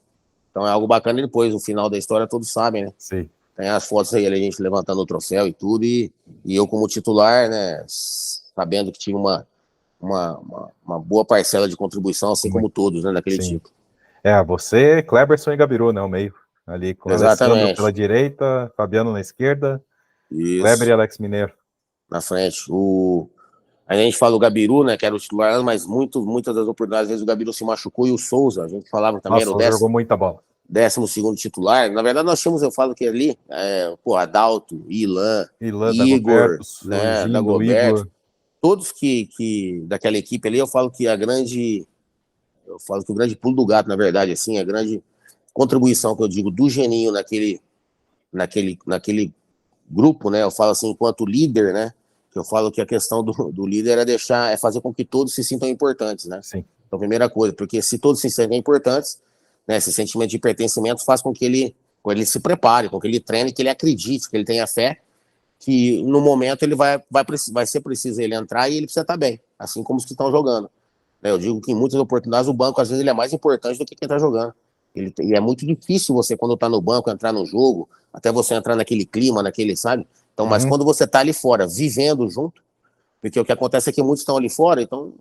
Então é algo bacana. E depois, no final da história, todos sabem, né? Sim. Tem as fotos aí, a gente levantando o troféu e tudo. E eu como titular, né, sabendo que tive uma boa parcela de contribuição, assim como todos, né, naquele tipo. Você, Cleberson e Gabiru, né, o meio. Ali com o Alessandro pela direita, Fabiano na esquerda, isso. Kleber e Alex Mineiro na frente. A gente fala o Gabiru, né, que era o titular, mas muitas das oportunidades, às vezes o Gabiru se machucou e o Souza, a gente falava também, era o jogou muita bola. 12º titular. Na verdade, nós tínhamos, eu falo que ali, Adalto, Ilan, Igor, Dagoberto, né, Dagoberto. todos que daquela equipe ali, eu falo que o grande pulo do gato, na verdade, assim, a grande contribuição que eu digo do Geninho naquele grupo, né? Eu falo assim, enquanto líder, né? Eu falo que a questão do líder é fazer com que todos se sintam importantes, né? Sim. Então, primeira coisa, porque se todos se sentem importantes, né? Esse sentimento de pertencimento faz com que ele se prepare, com que ele treine, que ele acredite, que ele tenha fé, que no momento ele vai ser preciso ele entrar e ele precisa estar bem, assim como os que estão jogando. Eu digo que em muitas oportunidades o banco, às vezes, ele é mais importante do que quem está jogando. E é muito difícil você, quando está no banco, entrar no jogo, até você entrar naquele clima, sabe? Então, mas quando você está ali fora, vivendo junto, porque o que acontece é que muitos estão ali fora, então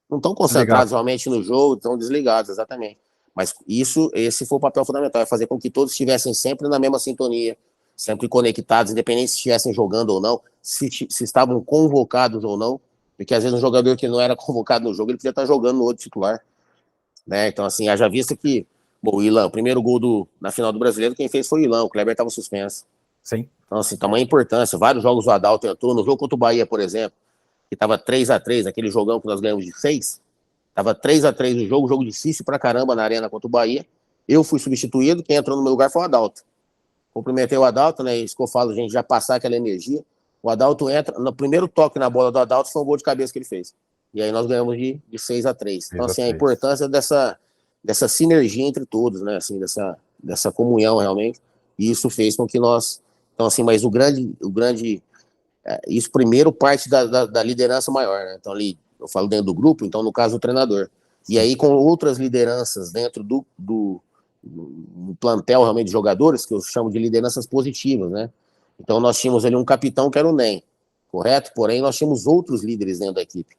não estão concentrados realmente no jogo, estão desligados, exatamente. Mas esse foi o papel fundamental, é fazer com que todos estivessem sempre na mesma sintonia, sempre conectados, independente se estivessem jogando ou não, se estavam convocados ou não, porque às vezes um jogador que não era convocado no jogo, ele podia estar jogando no outro titular, né? Então, assim, haja vista que, bom, o Ilan, o primeiro gol na final do Brasileiro, quem fez foi o Ilan, o Kleber estava suspenso. Sim. Então, assim, tamanha importância, vários jogos o Adalto entrou, no jogo contra o Bahia, por exemplo, que estava 3-3, aquele jogão que nós ganhamos de 6, estava 3-3 no jogo difícil pra caramba na arena contra o Bahia, eu fui substituído, quem entrou no meu lugar foi o Adalto. Cumprimentei o Adalto, né? Isso que eu falo, gente, já passar aquela energia. O Adalto entra, no primeiro toque na bola do Adalto foi um gol de cabeça que ele fez. E aí nós ganhamos de 6-3. Então, assim, a importância dessa sinergia entre todos, né? Assim, dessa comunhão, realmente. E isso fez com que nós... Então, assim, mas isso primeiro parte da liderança maior, né? Então, ali, eu falo dentro do grupo, então, no caso, o treinador. E aí, com outras lideranças dentro do plantel realmente de jogadores, que eu chamo de lideranças positivas, né? Então nós tínhamos ali um capitão que era o NEM, correto? Porém, nós tínhamos outros líderes dentro da equipe,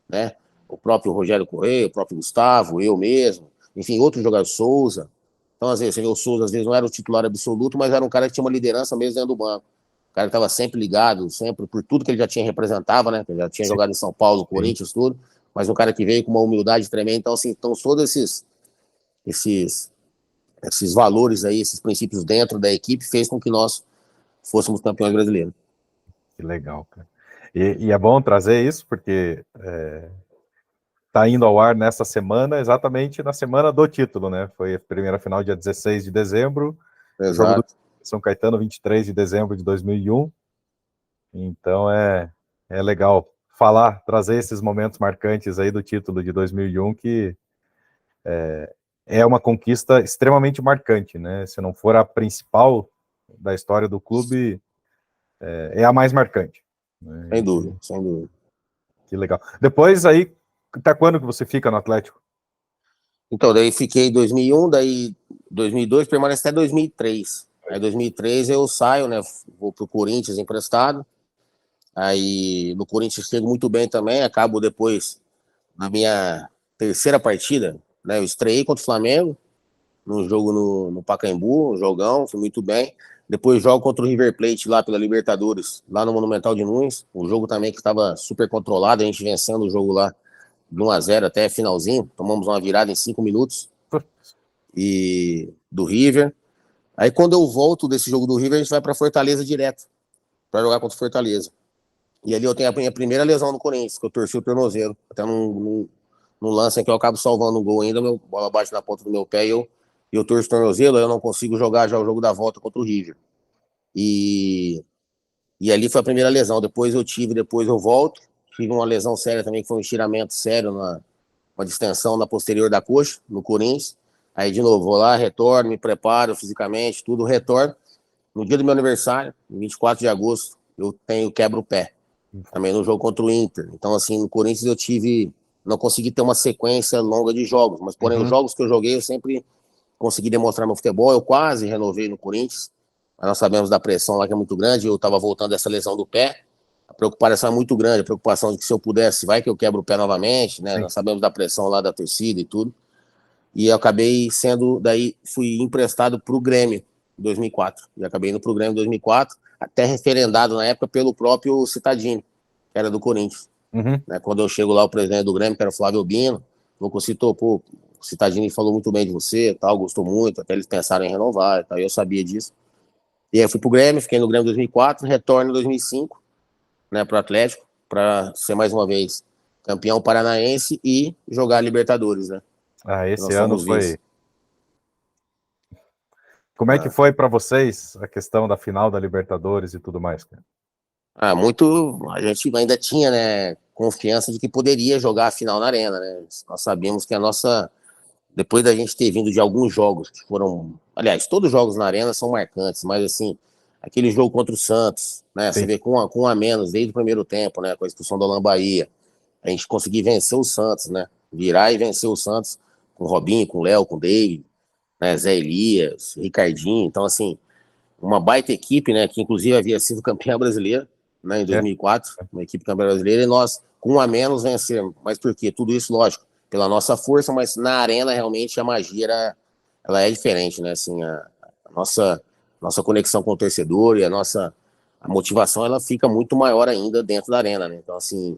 né? O próprio Rogério Corrêa, o próprio Gustavo, eu mesmo, enfim, outros jogadores, Souza. Então, às vezes, você vê o Souza, às vezes não era o titular absoluto, mas era um cara que tinha uma liderança mesmo dentro do banco. O cara que estava sempre ligado, sempre, por tudo que ele já tinha representava, né? Ele já tinha jogado em São Paulo, Corinthians, tudo, mas um cara que veio com uma humildade tremenda. Então, assim, todos esses valores aí, esses princípios dentro da equipe fez com que nós fôssemos campeões brasileiros. Que legal, cara. E é bom trazer isso, porque tá indo ao ar nessa semana, exatamente na semana do título, né? Foi a primeira final dia 16 de dezembro, Exato. O jogo do São Caetano, 23 de dezembro de 2001. Então é legal trazer esses momentos marcantes aí do título de 2001, que é uma conquista extremamente marcante, né? Se não for a principal da história do clube, é a mais marcante. Né? Sem dúvida, sem dúvida. Que legal. Depois aí, até quando que você fica no Atlético? Então, daí fiquei em 2001, daí 2002, permaneci até 2003. Aí 2003 eu saio, né? Vou pro Corinthians emprestado. Aí no Corinthians chego muito bem também, acabo depois na minha terceira partida, né? Eu estreiei contra o Flamengo, num jogo no Pacaembu, um jogão, fui muito bem. Depois jogo contra o River Plate lá pela Libertadores, lá no Monumental de Nunes. Um jogo também que estava super controlado, a gente vencendo o jogo lá de 1-0 até finalzinho. Tomamos uma virada em 5 minutos e do River. Aí quando eu volto desse jogo do River, a gente vai para Fortaleza direto, para jogar contra o Fortaleza. E ali eu tenho a minha primeira lesão no Corinthians, que eu torci o tornozelo. Até num lance em que eu acabo salvando um gol ainda, a bola bate na ponta do meu pé e eu torço o tornozelo, aí eu não consigo jogar já o jogo da volta contra o River. E ali foi a primeira lesão. Depois eu volto. Tive uma lesão séria também, que foi um estiramento sério, uma distensão na posterior da coxa, no Corinthians. Aí, de novo, vou lá, retorno, me preparo fisicamente, tudo, retorno. No dia do meu aniversário, 24 de agosto, eu quebro o pé. Também no jogo contra o Inter. Então, assim, no Corinthians não consegui ter uma sequência longa de jogos, mas, porém, os jogos que eu joguei, eu sempre consegui demonstrar meu futebol. Eu quase renovei no Corinthians, mas nós sabemos da pressão lá que é muito grande. Eu estava voltando dessa lesão do pé, a preocupação é muito grande, a preocupação de que se eu pudesse, vai que eu quebro o pé novamente, né? Sim. Nós sabemos da pressão lá da torcida e tudo. E eu acabei fui emprestado para o Grêmio em 2004. E acabei indo para o Grêmio em 2004, até referendado na época pelo próprio Cittadini, que era do Corinthians. Né? Quando eu chego lá, o presidente do Grêmio, que era o Flávio Albino, citou, o Cittadini falou muito bem de você, tal, gostou muito, até eles pensaram em renovar, tal, eu sabia disso. E aí eu fui pro Grêmio, fiquei no Grêmio em 2004, retorno em 2005, né, pro Atlético. para ser mais uma vez campeão paranaense e jogar Libertadores, né? Esse ano foi... Como é que foi para vocês a questão da final da Libertadores e tudo mais, cara? Muito. A gente ainda tinha, né, confiança de que poderia jogar a final na Arena, né? Nós sabíamos que depois da gente ter vindo de alguns jogos que foram, aliás, todos os jogos na Arena são marcantes, mas assim, aquele jogo contra o Santos, né? Sim. Você vê com um a menos desde o primeiro tempo, né? Com a expulsão do Alan Bahia, a gente conseguir vencer o Santos, né? Virar e vencer o Santos com o Robinho, com o Léo, com o David, né? Zé Elias, Ricardinho. Então, assim, uma baita equipe, né? Que inclusive havia sido campeã brasileira, né? Em 2004, uma equipe campeã brasileira, e nós, com um a menos, vencemos. Mas por quê? Tudo isso, lógico, pela nossa força, mas na Arena, realmente, a magia ela é diferente, né? Assim, a nossa conexão com o torcedor e a motivação, ela fica muito maior ainda dentro da Arena, né? Então, assim,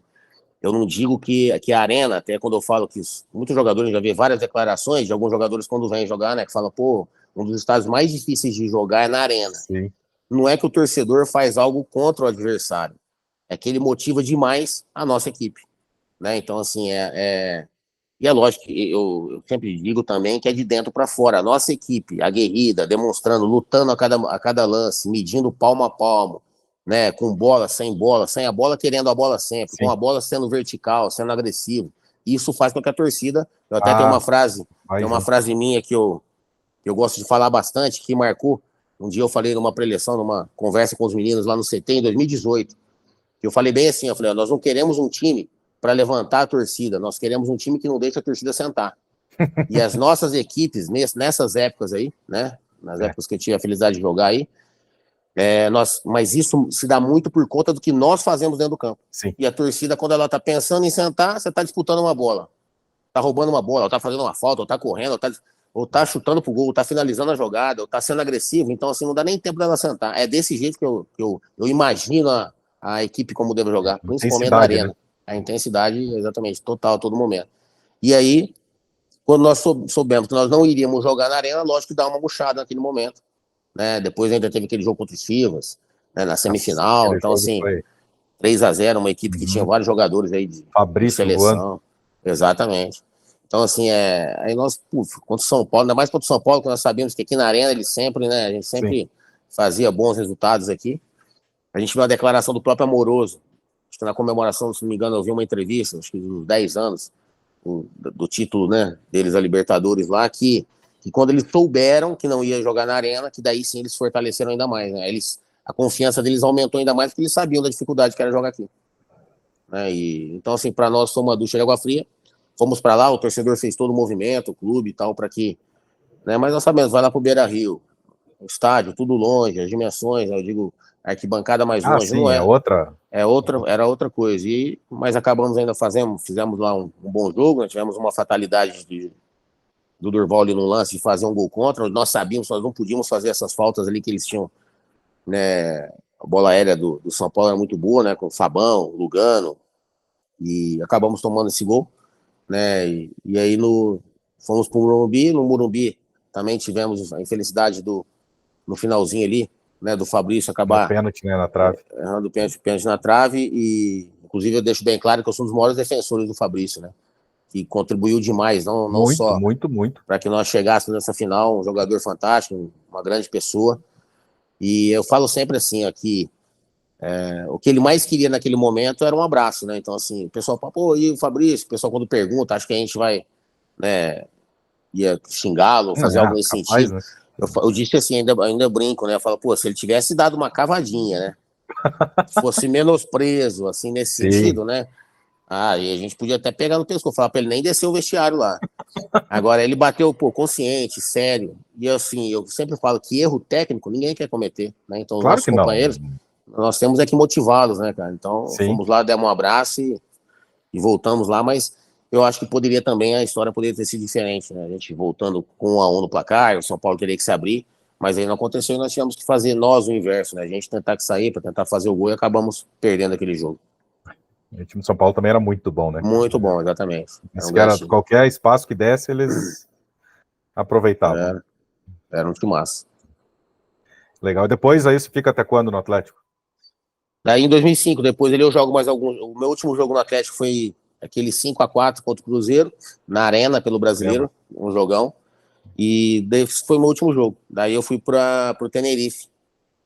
eu não digo que a Arena, até quando eu falo que muitos jogadores, já vi várias declarações de alguns jogadores quando vêm jogar, né, que falam, pô, um dos estádios mais difíceis de jogar é na Arena. Sim. Não é que o torcedor faz algo contra o adversário, é que ele motiva demais a nossa equipe, né? Então, assim, e é lógico que eu sempre digo também que é de dentro para fora. A nossa equipe, aguerrida, demonstrando, lutando a cada lance, medindo palmo a palmo, né? Com bola, sem a bola, querendo a bola sempre, Sim. com a bola sendo vertical, sendo agressivo. Isso faz com que a torcida. Eu até tenho uma frase minha que eu gosto de falar bastante, que marcou. Um dia eu falei numa preleção, numa conversa com os meninos lá no CT em 2018. Eu falei bem assim, eu falei, nós não queremos um time para levantar a torcida, nós queremos um time que não deixa a torcida sentar. E as nossas equipes, nessas épocas aí, né, nas épocas que eu tive a felicidade de jogar aí, mas isso se dá muito por conta do que nós fazemos dentro do campo. Sim. E a torcida, quando ela tá pensando em sentar, você tá disputando uma bola, tá roubando uma bola, ou tá fazendo uma falta, ou tá correndo, ou tá chutando pro gol, ou tá finalizando a jogada, ou tá sendo agressivo, então assim, não dá nem tempo dela sentar. É desse jeito que eu imagino a equipe como deve jogar, principalmente na Arena. Né? A intensidade, exatamente, total, a todo momento. E aí, quando nós soubemos que nós não iríamos jogar na Arena, lógico que dá uma murchada naquele momento. Né? Depois ainda teve aquele jogo contra os Chivas, né? Na semifinal. Então, assim, 3-0, uma equipe que tinha vários jogadores aí de seleção. Voando. Exatamente. Então, assim, aí nós, contra o São Paulo, ainda mais contra o São Paulo, que nós sabíamos que aqui na Arena eles sempre, né? A gente sempre fazia bons resultados aqui. A gente viu a declaração do próprio Amoroso. Acho que na comemoração, se não me engano, eu vi uma entrevista, acho que dos 10 anos, do título, né, deles, a Libertadores lá, que quando eles souberam que não ia jogar na Arena, que daí sim eles fortaleceram ainda mais, né? A confiança deles aumentou ainda mais, porque eles sabiam da dificuldade que era jogar aqui. Né? Então, assim, para nós foi uma ducha de água fria. Fomos para lá, o torcedor fez todo o movimento, o clube e tal, para que... Né? Mas nós sabemos, vai lá pro Beira-Rio, o estádio, tudo longe, as dimensões, eu digo, a arquibancada mais longe, sim, não é? Era outra coisa. Mas acabamos ainda fizemos lá um bom jogo, né? Tivemos uma fatalidade do Durval ali no lance de fazer um gol contra. Nós sabíamos que nós não podíamos fazer essas faltas ali que eles tinham, né? A bola aérea do São Paulo era muito boa, né? Com o Fabão, Lugano, e acabamos tomando esse gol, né? E aí fomos para o Morumbi. No Morumbi também tivemos a infelicidade no finalzinho ali, né, do Fabrício acabar pênalti, né, na trave. Errando o pênalti na trave. E inclusive eu deixo bem claro que eu sou um dos maiores defensores do Fabrício, né, que contribuiu demais, não só muito para que nós chegássemos nessa final, um jogador fantástico, uma grande pessoa. E eu falo sempre assim, aqui, o que ele mais queria naquele momento era um abraço, né? Então, assim, o pessoal fala, pô, e o Fabrício? O pessoal, quando pergunta, acho que a gente vai, né, ia xingá-lo, fazer algo nesse sentido. Né? Eu disse assim, ainda brinco, né? Eu falo, pô, se ele tivesse dado uma cavadinha, né? Fosse menosprezo, assim, nesse sentido, né? E a gente podia até pegar no pescoço, falar pra ele nem descer o vestiário lá. Agora, ele bateu, pô, consciente, sério. E assim, eu sempre falo que erro técnico ninguém quer cometer, né? Então, os nossos companheiros, nós temos que motivá-los, né, cara? Então, fomos lá, demos um abraço e voltamos lá, mas eu acho que a história poderia ter sido diferente, né? A gente voltando com 1-1 no placar, o São Paulo teria que se abrir, mas aí não aconteceu e nós tivemos que fazer o inverso, né? A gente tentar que sair para tentar fazer o gol e acabamos perdendo aquele jogo. O time de São Paulo também era muito bom, né? Muito bom, exatamente. Qualquer espaço que desse, eles aproveitavam. Era um time massa. Legal. E depois aí você fica até quando no Atlético? Daí em 2005, depois ali eu jogo mais algum. O meu último jogo no Atlético foi aquele 5-4 contra o Cruzeiro, na Arena, pelo Lembra? Brasileiro, um jogão. E daí foi o meu último jogo. Daí eu fui para o Tenerife,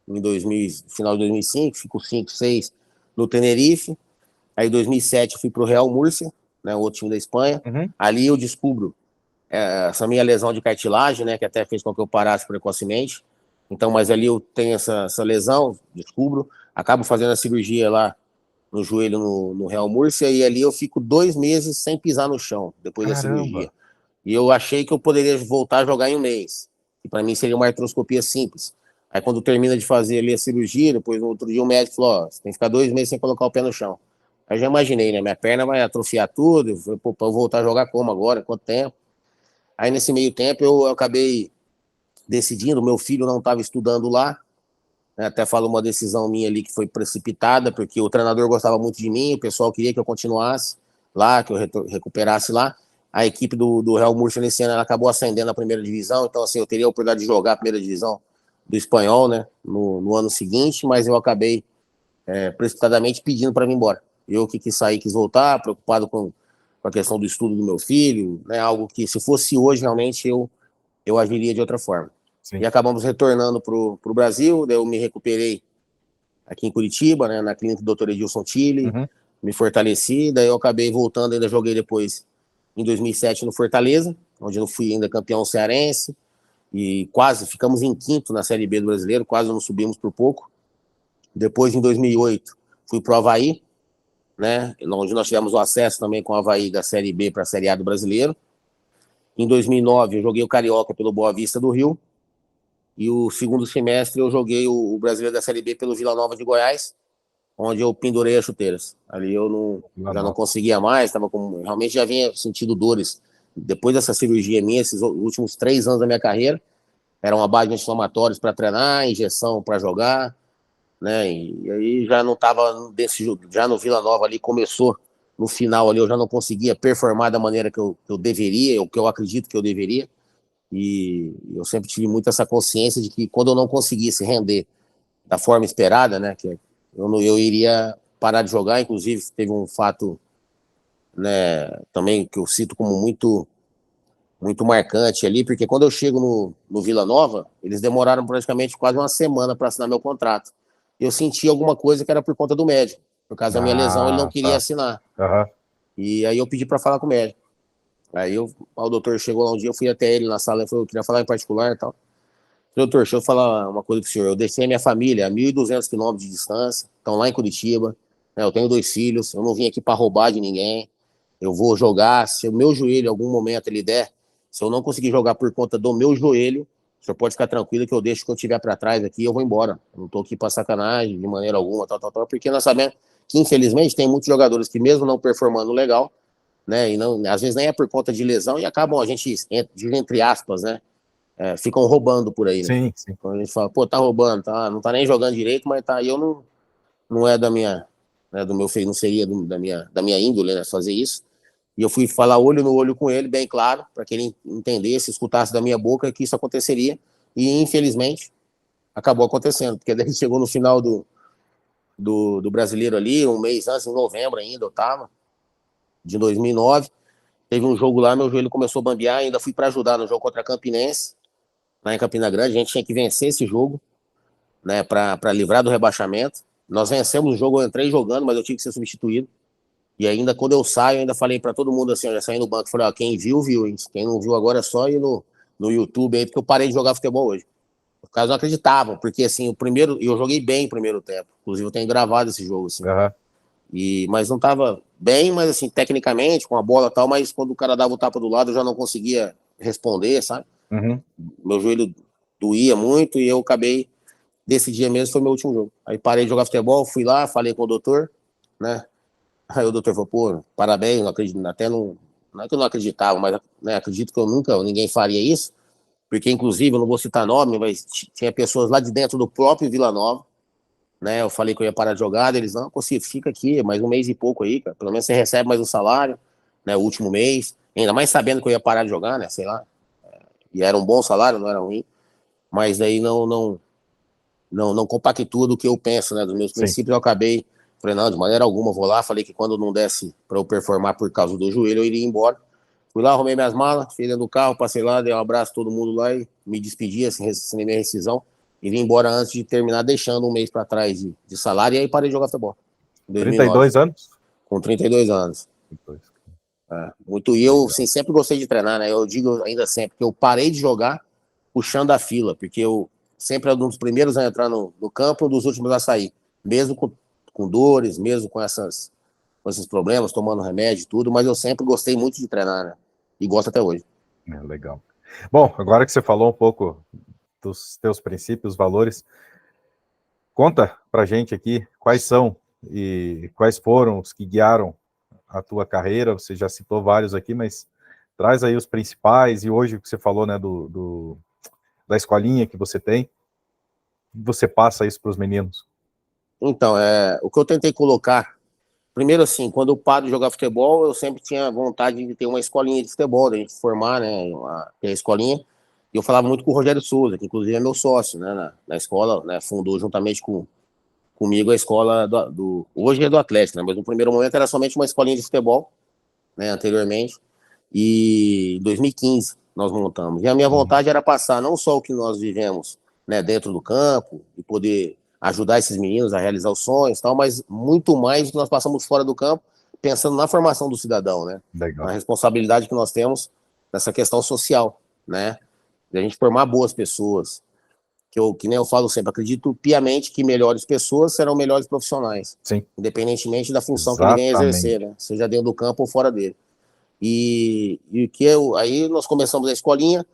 em 2000, final de 2005, fico 5, 6 no Tenerife. Aí em 2007 eu fui para o Real Múrcia, né, o outro time da Espanha. Uhum. Ali eu descubro essa minha lesão de cartilagem, né, que até fez com que eu parasse precocemente. Então, mas ali eu tenho essa lesão, descubro, acabo fazendo a cirurgia lá no joelho no Real Múrcia, e ali eu fico 2 meses sem pisar no chão, depois da Caramba! cirurgia. E eu achei que eu poderia voltar a jogar em um mês, que para mim seria uma artroscopia simples. Aí quando termina de fazer ali a cirurgia, depois no outro dia o médico falou, ó, você tem que ficar 2 meses sem colocar o pé no chão. Aí já imaginei, né, minha perna vai atrofiar tudo, eu falei, pô, pra eu voltar a jogar como agora, quanto tempo? Aí nesse meio tempo eu acabei decidindo, meu filho não estava estudando lá, né, até falo uma decisão minha ali que foi precipitada, porque o treinador gostava muito de mim, o pessoal queria que eu continuasse lá, que eu recuperasse lá. A equipe do Real Murcia nesse ano ela acabou ascendendo à primeira divisão, então assim, eu teria a oportunidade de jogar a primeira divisão do espanhol, né, no ano seguinte, mas eu acabei precipitadamente pedindo para vir embora. Eu que quis sair, quis voltar, preocupado com a questão do estudo do meu filho, né, algo que se fosse hoje realmente eu agiria de outra forma. Sim. E acabamos retornando para o Brasil, daí eu me recuperei aqui em Curitiba, né, na clínica do Dr. Edilson Tille, Uhum. me fortaleci, daí eu acabei voltando, ainda joguei depois em 2007 no Fortaleza, onde eu fui ainda campeão cearense, e quase ficamos em quinto na Série B do Brasileiro, quase não subimos por pouco. Depois, em 2008, fui para o Avaí, né, onde nós tivemos o acesso também com o Avaí da Série B para a Série A do Brasileiro. Em 2009, eu joguei o Carioca pelo Boa Vista do Rio, e o segundo semestre eu joguei o Brasileiro da Série B pelo Vila Nova de Goiás, onde eu pendurei as chuteiras. Ali eu já não conseguia mais, realmente já vinha sentindo dores. Depois dessa cirurgia minha, esses últimos 3 anos da minha carreira, era uma base de inflamatórios para treinar, injeção para jogar, né? E aí já não estava já no Vila Nova ali começou no final ali eu já não conseguia performar da maneira que eu deveria, ou que eu acredito que eu deveria. E eu sempre tive muito essa consciência de que quando eu não conseguisse render da forma esperada, né, que eu iria parar de jogar. Inclusive teve um fato, né, também que eu cito como muito marcante ali, porque quando eu chego no Vila Nova, eles demoraram praticamente quase uma semana para assinar meu contrato. Eu senti alguma coisa que era por conta do médico. Por causa da minha lesão, ele não queria Tá. assinar. Uhum. E aí eu pedi para falar com o médico. Aí o doutor chegou lá um dia, eu fui até ele na sala, ele falou, eu queria falar em particular e tal. Doutor, deixa eu falar uma coisa pro senhor. Eu deixei a minha família a 1.200 quilômetros de distância, estão lá em Curitiba, né, eu tenho 2 filhos, eu não vim aqui para roubar de ninguém. Eu vou jogar, se o meu joelho em algum momento ele der, se eu não conseguir jogar por conta do meu joelho, o senhor pode ficar tranquilo que eu deixo o que eu tiver para trás aqui e eu vou embora. Eu não tô aqui para sacanagem de maneira alguma, tal, porque nós sabemos que infelizmente tem muitos jogadores que mesmo não performando legal, né, e não, às vezes nem é por conta de lesão e acabam a gente, entre aspas, né, ficam roubando por aí, né? Sim, sim. Quando a gente fala, pô, tá roubando, tá, não tá nem jogando direito, mas tá, eu não é da minha, né, do meu feio, não seria da minha índole, né, fazer isso. E eu fui falar olho no olho com ele, bem claro, para que ele entendesse, escutasse da minha boca que isso aconteceria. E infelizmente acabou acontecendo, porque daí chegou no final do brasileiro ali, um mês antes, em novembro ainda, eu tava, de 2009. Teve um jogo lá, meu joelho começou a bambear, ainda fui para ajudar no jogo contra a Campinense, lá em Campina Grande. A gente tinha que vencer esse jogo, né, para livrar do rebaixamento. Nós vencemos o jogo, eu entrei jogando, mas eu tive que ser substituído. E ainda quando eu saio, ainda falei para todo mundo assim, eu já saí no banco, falei, ó, quem viu, viu, hein? Quem não viu agora é só ir no YouTube aí, porque eu parei de jogar futebol hoje. Os caras não acreditavam, porque assim, eu joguei bem o primeiro tempo. Inclusive eu tenho gravado esse jogo, assim. Uhum. Mas não tava bem, mas assim, tecnicamente, com a bola e tal, mas quando o cara dava o tapa do lado, eu já não conseguia responder, sabe? Uhum. Meu joelho doía muito e eu acabei, desse dia mesmo, foi meu último jogo. Aí parei de jogar futebol, fui lá, falei com o doutor, né? Aí o doutor falou, pô, parabéns, não acredito, até não é que eu não acreditava, mas, né, acredito que ninguém faria isso, porque inclusive, eu não vou citar nome, mas tinha pessoas lá de dentro do próprio Vila Nova, né, eu falei que eu ia parar de jogar, eles, não, fica aqui, mais um mês e pouco aí, cara, pelo menos você recebe mais um salário, né, o último mês, ainda mais sabendo que eu ia parar de jogar, né, sei lá, e era um bom salário, não era ruim, mas aí não compactua do que eu penso, né? Dos meus princípios, eu acabei, falei, não, de maneira alguma, vou lá, falei que quando não desse para eu performar por causa do joelho, eu iria embora. Fui lá, arrumei minhas malas, fui dentro do carro, passei lá, dei um abraço a todo mundo lá e me despedi, assim, assinei minha rescisão e vim embora antes de terminar, deixando um mês para trás de salário, e aí parei de jogar futebol. Em 2009. 32 anos? Com 32 anos. Muito, e eu assim, sempre gostei de treinar, né? Eu digo ainda sempre que eu parei de jogar puxando a fila, porque eu sempre era um dos primeiros a entrar no campo, um dos últimos a sair, mesmo com dores, mesmo com esses problemas, tomando remédio e tudo, mas eu sempre gostei muito de treinar, né? E gosto até hoje. Legal. Bom, agora que você falou um pouco dos teus princípios, valores, conta pra gente aqui quais são e quais foram os que guiaram a tua carreira. Você já citou vários aqui, mas traz aí os principais, e hoje o que você falou, né, da escolinha que você tem, você passa isso para os meninos? Então, o que eu tentei colocar, primeiro assim, quando eu paro de jogar futebol, eu sempre tinha vontade de ter uma escolinha de futebol, da gente formar, né, ter a escolinha, e eu falava muito com o Rogério Souza, que inclusive é meu sócio, né, na escola, né, fundou juntamente comigo a escola hoje é do Atlético, né, mas no primeiro momento era somente uma escolinha de futebol, né, anteriormente, e em 2015 nós montamos. E a minha vontade era passar não só o que nós vivemos, né, dentro do campo, e poder ajudar esses meninos a realizar os sonhos, tal, mas muito mais do que nós passamos fora do campo, pensando na formação do cidadão, né? Legal. Na responsabilidade que nós temos nessa questão social, né? De a gente formar boas pessoas. Que nem eu falo sempre, acredito piamente que melhores pessoas serão melhores profissionais. Sim. Independentemente da função Exatamente. que ele venha exercer, né? Seja dentro do campo ou fora dele. E aí nós começamos a escolinha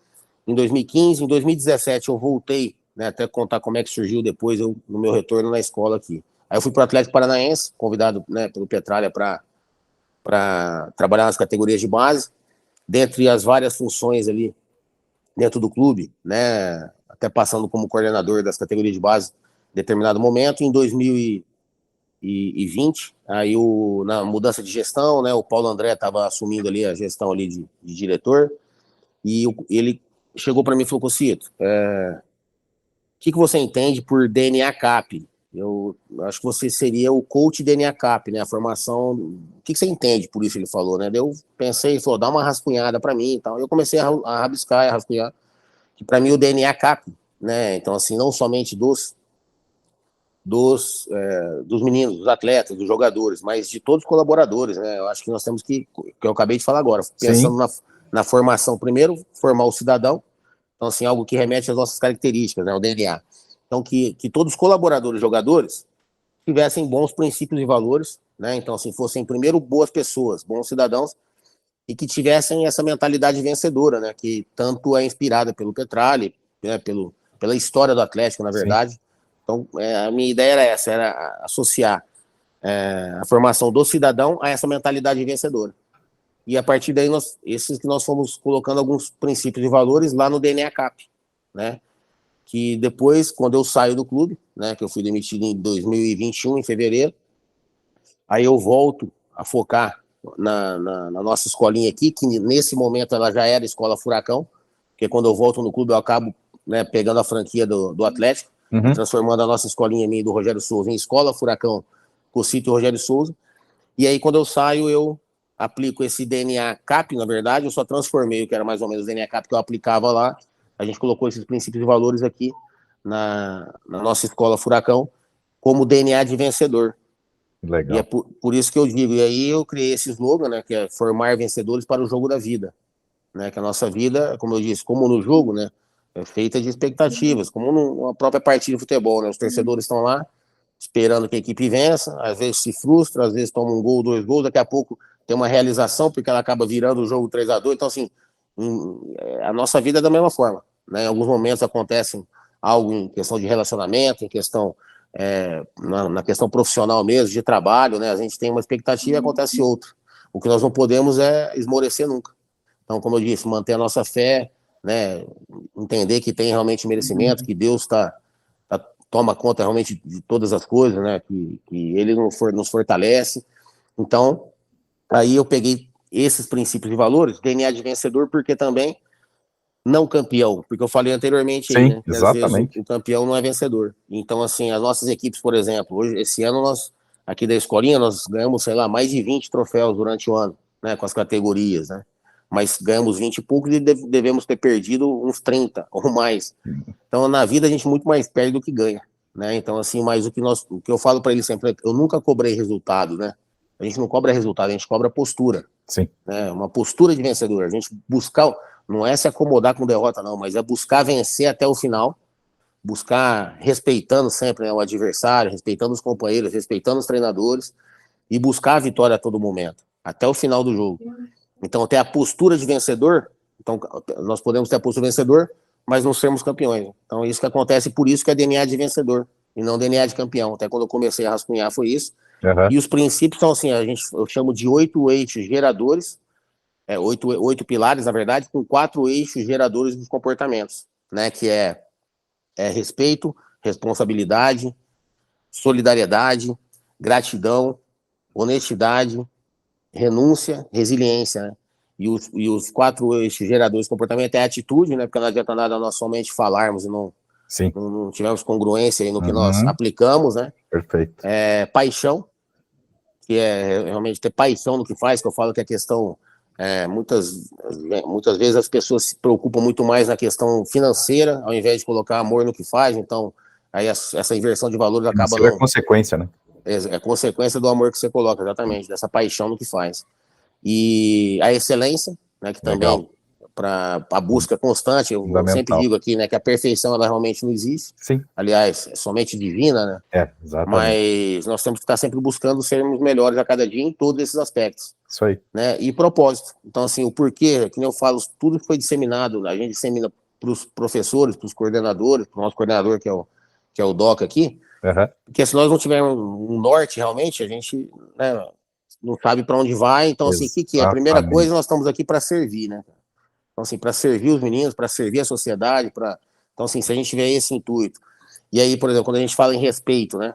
em 2015, em 2017 eu voltei, né, até contar como é que surgiu depois no meu retorno na escola aqui. Aí eu fui para o Atlético Paranaense, convidado, né, pelo Petralha para trabalhar nas categorias de base, dentre as várias funções ali dentro do clube, né, até passando como coordenador das categorias de base em determinado momento. Em 2020, aí na mudança de gestão, né, o Paulo André estava assumindo ali a gestão ali de diretor, e ele chegou para mim e falou: Cocito, o que você entende por DNA CAP? Eu acho que você seria o coach DNA CAP, né? A formação. O que você entende por isso? Ele falou, né? Eu pensei, ele falou, dá uma rascunhada para mim e tal. Eu comecei a rabiscar, a rascunhar, que para mim o DNA CAP, né? Então, assim, não somente dos meninos, dos atletas, dos jogadores, mas de todos os colaboradores, né? Eu acho que nós temos que eu acabei de falar agora, pensando na formação, primeiro, formar o cidadão, então, assim, algo que remete às nossas características, né, o DNA. Então, que todos os colaboradores, jogadores, tivessem bons princípios e valores, né? Então, assim, fossem, primeiro, boas pessoas, bons cidadãos, e que tivessem essa mentalidade vencedora, né? Que tanto é inspirada pelo Petralha, né, pela história do Atlético, na verdade. Sim. Então, a minha ideia era essa, era associar a formação do cidadão a essa mentalidade vencedora. E a partir daí, esses que nós fomos colocando alguns princípios e valores lá no DNA CAP, né? Que depois, quando eu saio do clube, né, que eu fui demitido em 2021, em fevereiro, aí eu volto a focar na nossa escolinha aqui, que nesse momento ela já era Escola Furacão, porque quando eu volto no clube eu acabo, né, pegando a franquia do Atlético, transformando a nossa escolinha minha do Rogério Souza em Escola Furacão Cocito e Rogério Souza. E aí, quando eu saio, eu aplico esse DNA CAP, na verdade, eu só transformei o que era mais ou menos o DNA CAP que eu aplicava lá. A gente colocou esses princípios e valores aqui na nossa escola Furacão como DNA de vencedor. Legal. E é por isso que eu digo, e aí eu criei esse slogan, né, que é formar vencedores para o jogo da vida, né, que a nossa vida, como eu disse, como no jogo, né, é feita de expectativas, como numa própria partida de futebol, né, os torcedores estão lá esperando que a equipe vença, às vezes se frustra, às vezes toma um gol, 2 gols, daqui a pouco tem uma realização porque ela acaba virando o jogo 3-2, então assim, a nossa vida é da mesma forma, né, em alguns momentos acontecem algo em questão de relacionamento, em questão na questão profissional mesmo, de trabalho, né? A gente tem uma expectativa e acontece outra. O que nós não podemos é esmorecer nunca. Então, como eu disse, manter a nossa fé, né? Entender que tem realmente merecimento, que Deus toma conta realmente de todas as coisas, né? Que Ele nos fortalece. Então, aí eu peguei esses princípios e valores, DNA de vencedor, porque também não campeão, porque eu falei anteriormente aí, Sim, né? Que às vezes exatamente. o campeão não é vencedor. Então, assim, as nossas equipes, por exemplo, hoje, esse ano nós, aqui da escolinha, nós ganhamos, sei lá, mais de 20 troféus durante o ano, né? Com as categorias, né? Mas ganhamos 20 e poucos e devemos ter perdido uns 30 ou mais. Então, na vida, a gente muito mais perde do que ganha, né? Então, assim, mas o que eu falo para eles sempre, eu nunca cobrei resultado, né? A gente não cobra resultado, a gente cobra postura, Sim. né? Uma postura de vencedor. A gente buscar, não é se acomodar com derrota, não, mas é buscar vencer até o final, buscar respeitando sempre, né, o adversário, respeitando os companheiros, respeitando os treinadores e buscar a vitória a todo momento, até o final do jogo. Então, ter a postura de vencedor, então nós podemos ter a postura de vencedor, mas não sermos campeões. Então, isso que acontece, por isso que é DNA de vencedor e não DNA de campeão. Até quando eu comecei a rascunhar foi isso. Uhum. E os princípios são assim, eu chamo de 8 eixos geradores, 8 pilares, na verdade, com 4 eixos geradores dos comportamentos, né? Que é respeito, responsabilidade, solidariedade, gratidão, honestidade, renúncia, resiliência, né? E os 4 eixos geradores de comportamento é a atitude, né? Porque não adianta nada nós somente falarmos e Sim. não tivermos congruência aí no que nós Uhum. aplicamos, né? Perfeito. Paixão, que é realmente ter paixão no que faz, que eu falo que a questão, muitas vezes as pessoas se preocupam muito mais na questão financeira, ao invés de colocar amor no que faz, então aí essa inversão de valores acaba Financeira é não... consequência, né? É consequência do amor que você coloca, exatamente, dessa paixão no que faz. E a excelência, né, que Legal. também para a busca constante, eu sempre Fundamental. digo aqui, né, que a perfeição ela realmente não existe, Sim. aliás, é somente divina, né? Exatamente. Mas nós temos que estar sempre buscando sermos melhores a cada dia em todos esses aspectos, Isso aí. né? E propósito. Então, assim, o porquê, que nem eu falo, tudo foi disseminado, a gente dissemina para os professores, para os coordenadores, para o nosso coordenador, que é o Doc aqui, Uhum. porque se nós não tivermos um norte realmente, a gente, né, não sabe para onde vai. Então, assim, o que é? A primeira coisa, Exatamente. nós estamos aqui para servir, né? Então, assim, para servir os meninos, para servir a sociedade, então, assim, se a gente tiver esse intuito. E aí, por exemplo, quando a gente fala em respeito, né?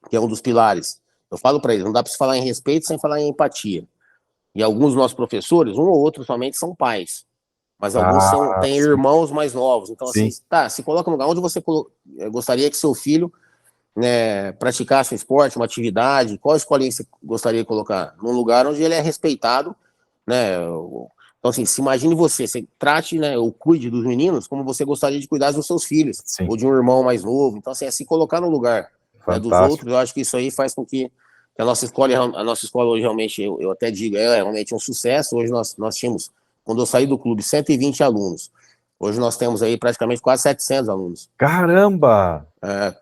Que é um dos pilares. Eu falo para eles, não dá para se falar em respeito sem falar em empatia. E alguns dos nossos professores, um ou outro somente, são pais. Mas alguns têm Sim. irmãos mais novos. Então, assim, Sim. tá, se coloca no lugar onde você gostaria que seu filho, né, praticasse um esporte, uma atividade, qual escolinha você gostaria de colocar? Num lugar onde ele é respeitado, né? Então, assim, se imagine você trate, né, ou cuide dos meninos como você gostaria de cuidar dos seus filhos, Sim. ou de um irmão mais novo. Então, assim, é se colocar no lugar, né, dos Fantástico. outros. Eu acho que isso aí faz com que a nossa escola hoje realmente, eu até digo, é realmente um sucesso. Hoje nós tínhamos, quando eu saí do clube, 120 alunos. Hoje nós temos aí praticamente quase 700 alunos. Caramba!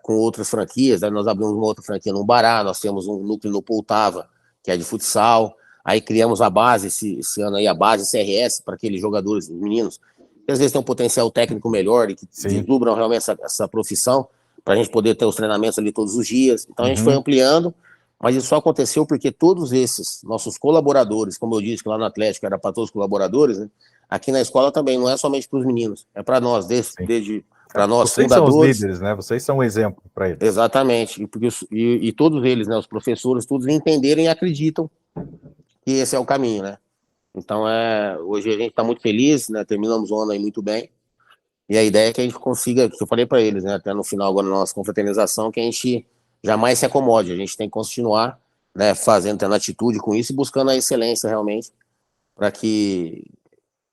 Com outras franquias, aí nós abrimos uma outra franquia no Bará, nós temos um núcleo no Poltava, que é de futsal, aí criamos a base, esse ano aí, a base CRS, para aqueles jogadores, os meninos, que às vezes têm um potencial técnico melhor e que Sim. vislumbram realmente essa profissão, para a gente poder ter os treinamentos ali todos os dias. Então a gente foi Uhum. ampliando, mas isso só aconteceu porque todos esses nossos colaboradores, como eu disse que lá no Atlético era para todos os colaboradores, né? Aqui na escola também, não é somente para os meninos, é para nós, desde para nós Vocês são os fundadores. líderes, né? Vocês são um exemplo para eles. Exatamente, e todos eles, né, os professores, todos entenderem e acreditam que esse é o caminho, né? Então, hoje a gente está muito feliz, né? Terminamos o ano aí muito bem. E a ideia é que a gente consiga, que eu falei para eles, né, até no final agora na nossa confraternização, que a gente jamais se acomode, a gente tem que continuar, né, tendo atitude com isso e buscando a excelência realmente, para que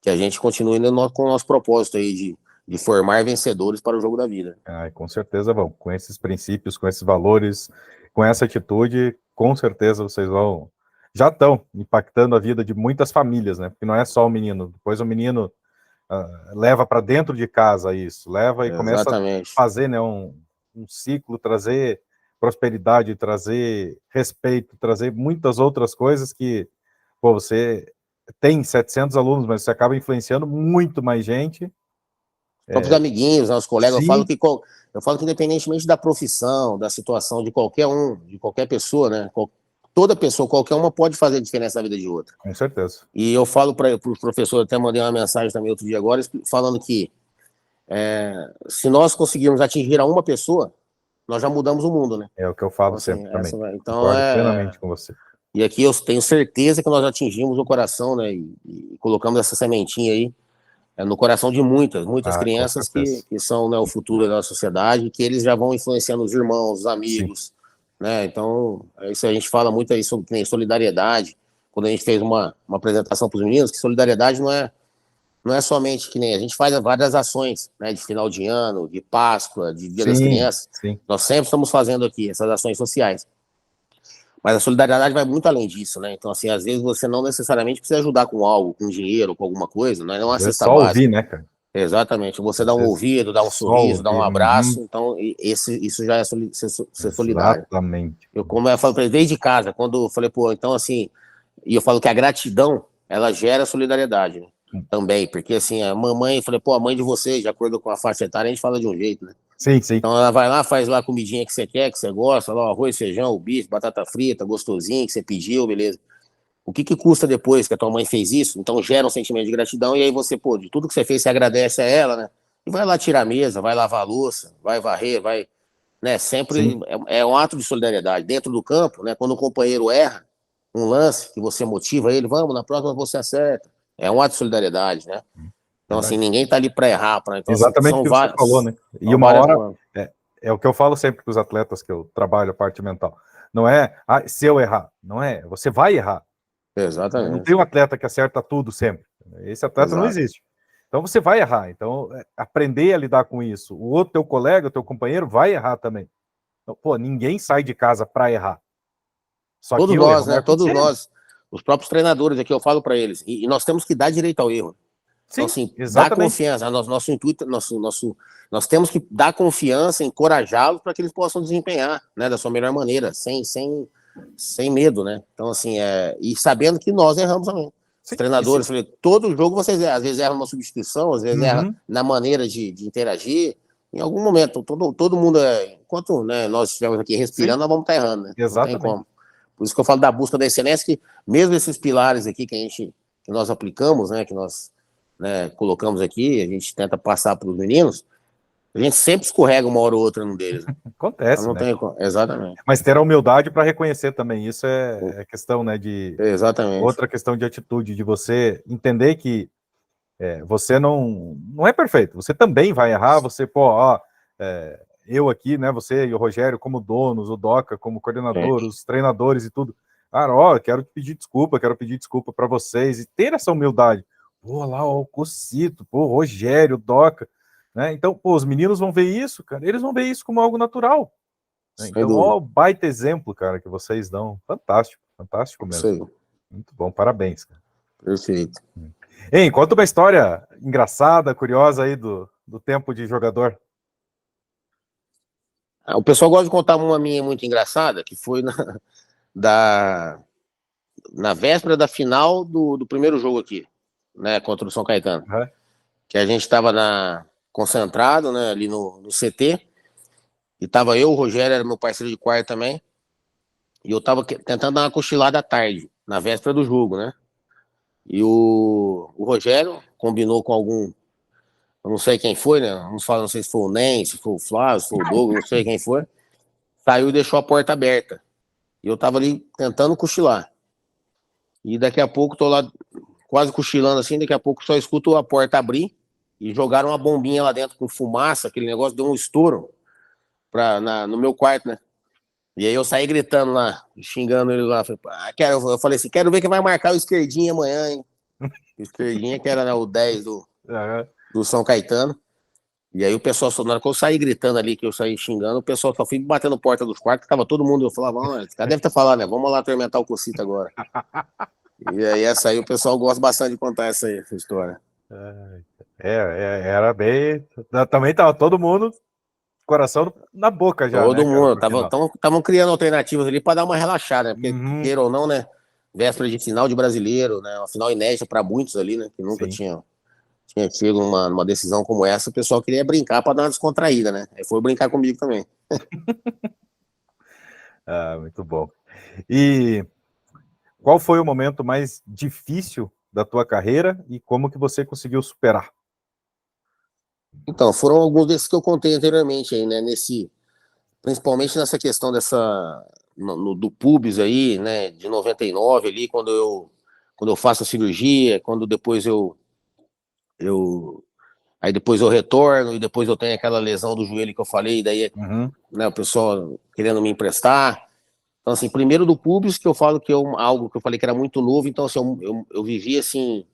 a gente continue com o nosso propósito aí de formar vencedores para o jogo da vida. Com certeza vão. Com esses princípios, com esses valores, com essa atitude, com certeza vocês vão. Já estão impactando a vida de muitas famílias, né? Porque não é só o menino. Depois o menino leva para dentro de casa isso, leva e começa a Exatamente. fazer, né, um ciclo, trazer prosperidade, trazer respeito, trazer muitas outras coisas que, pô, você tem 700 alunos, mas você acaba influenciando muito mais gente. Próprios amiguinhos, né, os colegas, Sim. eu falo que independentemente da profissão, da situação de qualquer um, de qualquer pessoa, né? Toda pessoa, qualquer uma pode fazer diferença na vida de outra. Com certeza. E eu falo para os professores, até mandei uma mensagem também outro dia agora, falando que se nós conseguirmos atingir a uma pessoa, nós já mudamos o mundo, né? É o que eu falo Então, assim, sempre também. então Concordo plenamente com você. E aqui eu tenho certeza que nós atingimos o coração, né? E colocamos essa sementinha aí no coração de muitas Com crianças certeza. que são, né, o futuro da nossa sociedade, que eles já vão influenciando os irmãos, os Sim, amigos, né? Então, é isso, a gente fala muito aí sobre que nem solidariedade. Quando a gente fez uma apresentação para os meninos, que solidariedade não é somente que nem a gente faz várias ações, né, de final de ano, de Páscoa, de Dia das sim, Crianças. sim. Nós sempre estamos fazendo aqui essas ações sociais. Mas a solidariedade vai muito além disso, né? Então, assim, às vezes você não necessariamente precisa ajudar com algo, com dinheiro, com alguma coisa, não é Às uma vezes cesta só ouvir, básica. né, cara? Exatamente. Você Às dá um vezes ouvido, dá um só sorriso, dá um ouvir. abraço, Uhum. então isso já é ser solidário. Exatamente. Como eu falo para ele desde casa, quando eu falei, pô, então assim, e eu falo que a gratidão, ela gera solidariedade, né? Também, porque assim, a mamãe, eu falei, pô, a mãe de vocês, de acordo com a faixa etária, a gente fala de um jeito, né? Sim, sim. Então ela vai lá, faz lá a comidinha que você quer, que você gosta, lá, o arroz, feijão, o bife, batata frita, gostosinho, que você pediu, beleza. O que custa depois que a tua mãe fez isso? Então gera um sentimento de gratidão e aí você, pô, de tudo que você fez, você agradece a ela, né? E vai lá tirar a mesa, vai lavar a louça, vai varrer, vai, né? Sim. Sempre é um ato de solidariedade. Dentro do campo, né? Quando o companheiro erra um lance que você motiva ele, vamos, na próxima você acerta. É um ato de solidariedade, né? Então, assim, Verdade. ninguém tá ali para errar, então, assim, Exatamente o que você falou, né? E são uma várias hora, formas. é, é o que eu falo sempre para os atletas que eu trabalho, a parte mental. Não é, se eu errar. Não é, você vai errar. Não tem Exatamente. um atleta que acerta tudo sempre. Esse atleta não Exato. existe. Então você vai errar. Então, aprender a lidar com isso. O outro, teu colega, o teu companheiro, vai errar também. Então, pô, ninguém sai de casa para errar. Só Todos que o erro nós, vai né? Todos acontecer. nós, os próprios treinadores aqui, eu falo para eles, e nós temos que dar direito ao erro. Então, Sim, assim, dar exatamente. confiança, nosso intuito, nós temos que dar confiança, encorajá-los para que eles possam desempenhar, né, da sua melhor maneira, sem medo, né? Então, assim, e sabendo que nós erramos também. Os Sim. E treinadores, todo jogo vocês erram, às vezes erram uma substituição, às vezes erram Uhum. na maneira de interagir. Em algum momento, todo mundo, enquanto, né, nós estivermos aqui Sim, respirando, nós vamos estar errando, né? Não tem exatamente. como. Por isso que eu falo da busca da excelência, que mesmo esses pilares aqui que nós aplicamos, né, que nós, né, colocamos aqui, a gente tenta passar para os meninos, a gente sempre escorrega uma hora ou outra num deles. Né? Então Acontece, não né? tem, exatamente. Mas ter a humildade para reconhecer também. Isso é questão, né, de Exatamente. outra questão de atitude, de você entender que você não é perfeito. Você também vai errar. Você, pô, ó, eu aqui, né, você e o Rogério como donos, o Doca como coordenador, os treinadores e tudo. Cara, ó, quero pedir desculpa para vocês e ter essa humildade. Pô, lá, ó, o Cocito, pô, o Rogério, o Doca, né? Então, pô, os meninos vão ver isso, cara. Eles vão ver isso como algo natural. Né? Sem Então, dúvida. ó, baita exemplo, cara, que vocês dão. Fantástico, fantástico Isso mesmo. aí. Muito bom, parabéns, cara. Perfeito. Ei, conta uma história engraçada, curiosa aí do tempo de jogador. O pessoal gosta de contar uma minha muito engraçada, que foi da, na véspera da final do primeiro jogo aqui, né, contra o São Caetano. Uhum. Que a gente estava concentrado, né, ali no CT, e tava eu, o Rogério era meu parceiro de quarto também, e eu tava tentando dar uma cochilada à tarde, na véspera do jogo, né? E o Rogério combinou com eu não sei quem foi, né? Não sei se foi o Nen, se foi o Flávio, se foi o Douglas, não sei quem foi. Saiu e deixou a porta aberta. E eu tava ali tentando cochilar. E daqui a pouco tô lá quase cochilando assim, daqui a pouco só escuto a porta abrir e jogaram uma bombinha lá dentro com fumaça, aquele negócio deu um estouro no meu quarto, né? E aí eu saí gritando lá, xingando ele lá. Eu falei assim, quero ver quem vai marcar o esquerdinha amanhã, hein? O esquerdinha, que era, né, o 10 Uhum. do São Caetano. E aí o pessoal, na hora que eu saí gritando ali, que eu saí xingando, o pessoal só foi batendo porta dos quartos, que tava todo mundo, eu falava, esse cara deve estar falando, né? Vamos lá atormentar o Cocito agora. E aí essa aí o pessoal gosta bastante de contar essa história. Era bem. Também tava todo mundo, coração na boca já, né, Todo cara, mundo, pro final. estavam criando alternativas ali para dar uma relaxada, né? Porque, Uhum. queira ou não, né? Véspera de final de brasileiro, né? Uma final inédita para muitos ali, né? Que nunca Sim. tinha tido uma decisão como essa, o pessoal queria brincar para dar uma descontraída, né? Aí foi brincar comigo também. Ah, muito bom. E qual foi o momento mais difícil da tua carreira e como que você conseguiu superar? Então, foram alguns desses que eu contei anteriormente aí, né? Principalmente nessa questão do pubis aí, né? De 99 ali, quando eu faço a cirurgia, quando depois Aí depois eu retorno, e depois eu tenho aquela lesão do joelho que eu falei, daí né, o pessoal querendo me emprestar. Então, assim, primeiro do Pubis, que eu falo que algo que eu falei que era muito novo, então, assim, eu vivi, assim,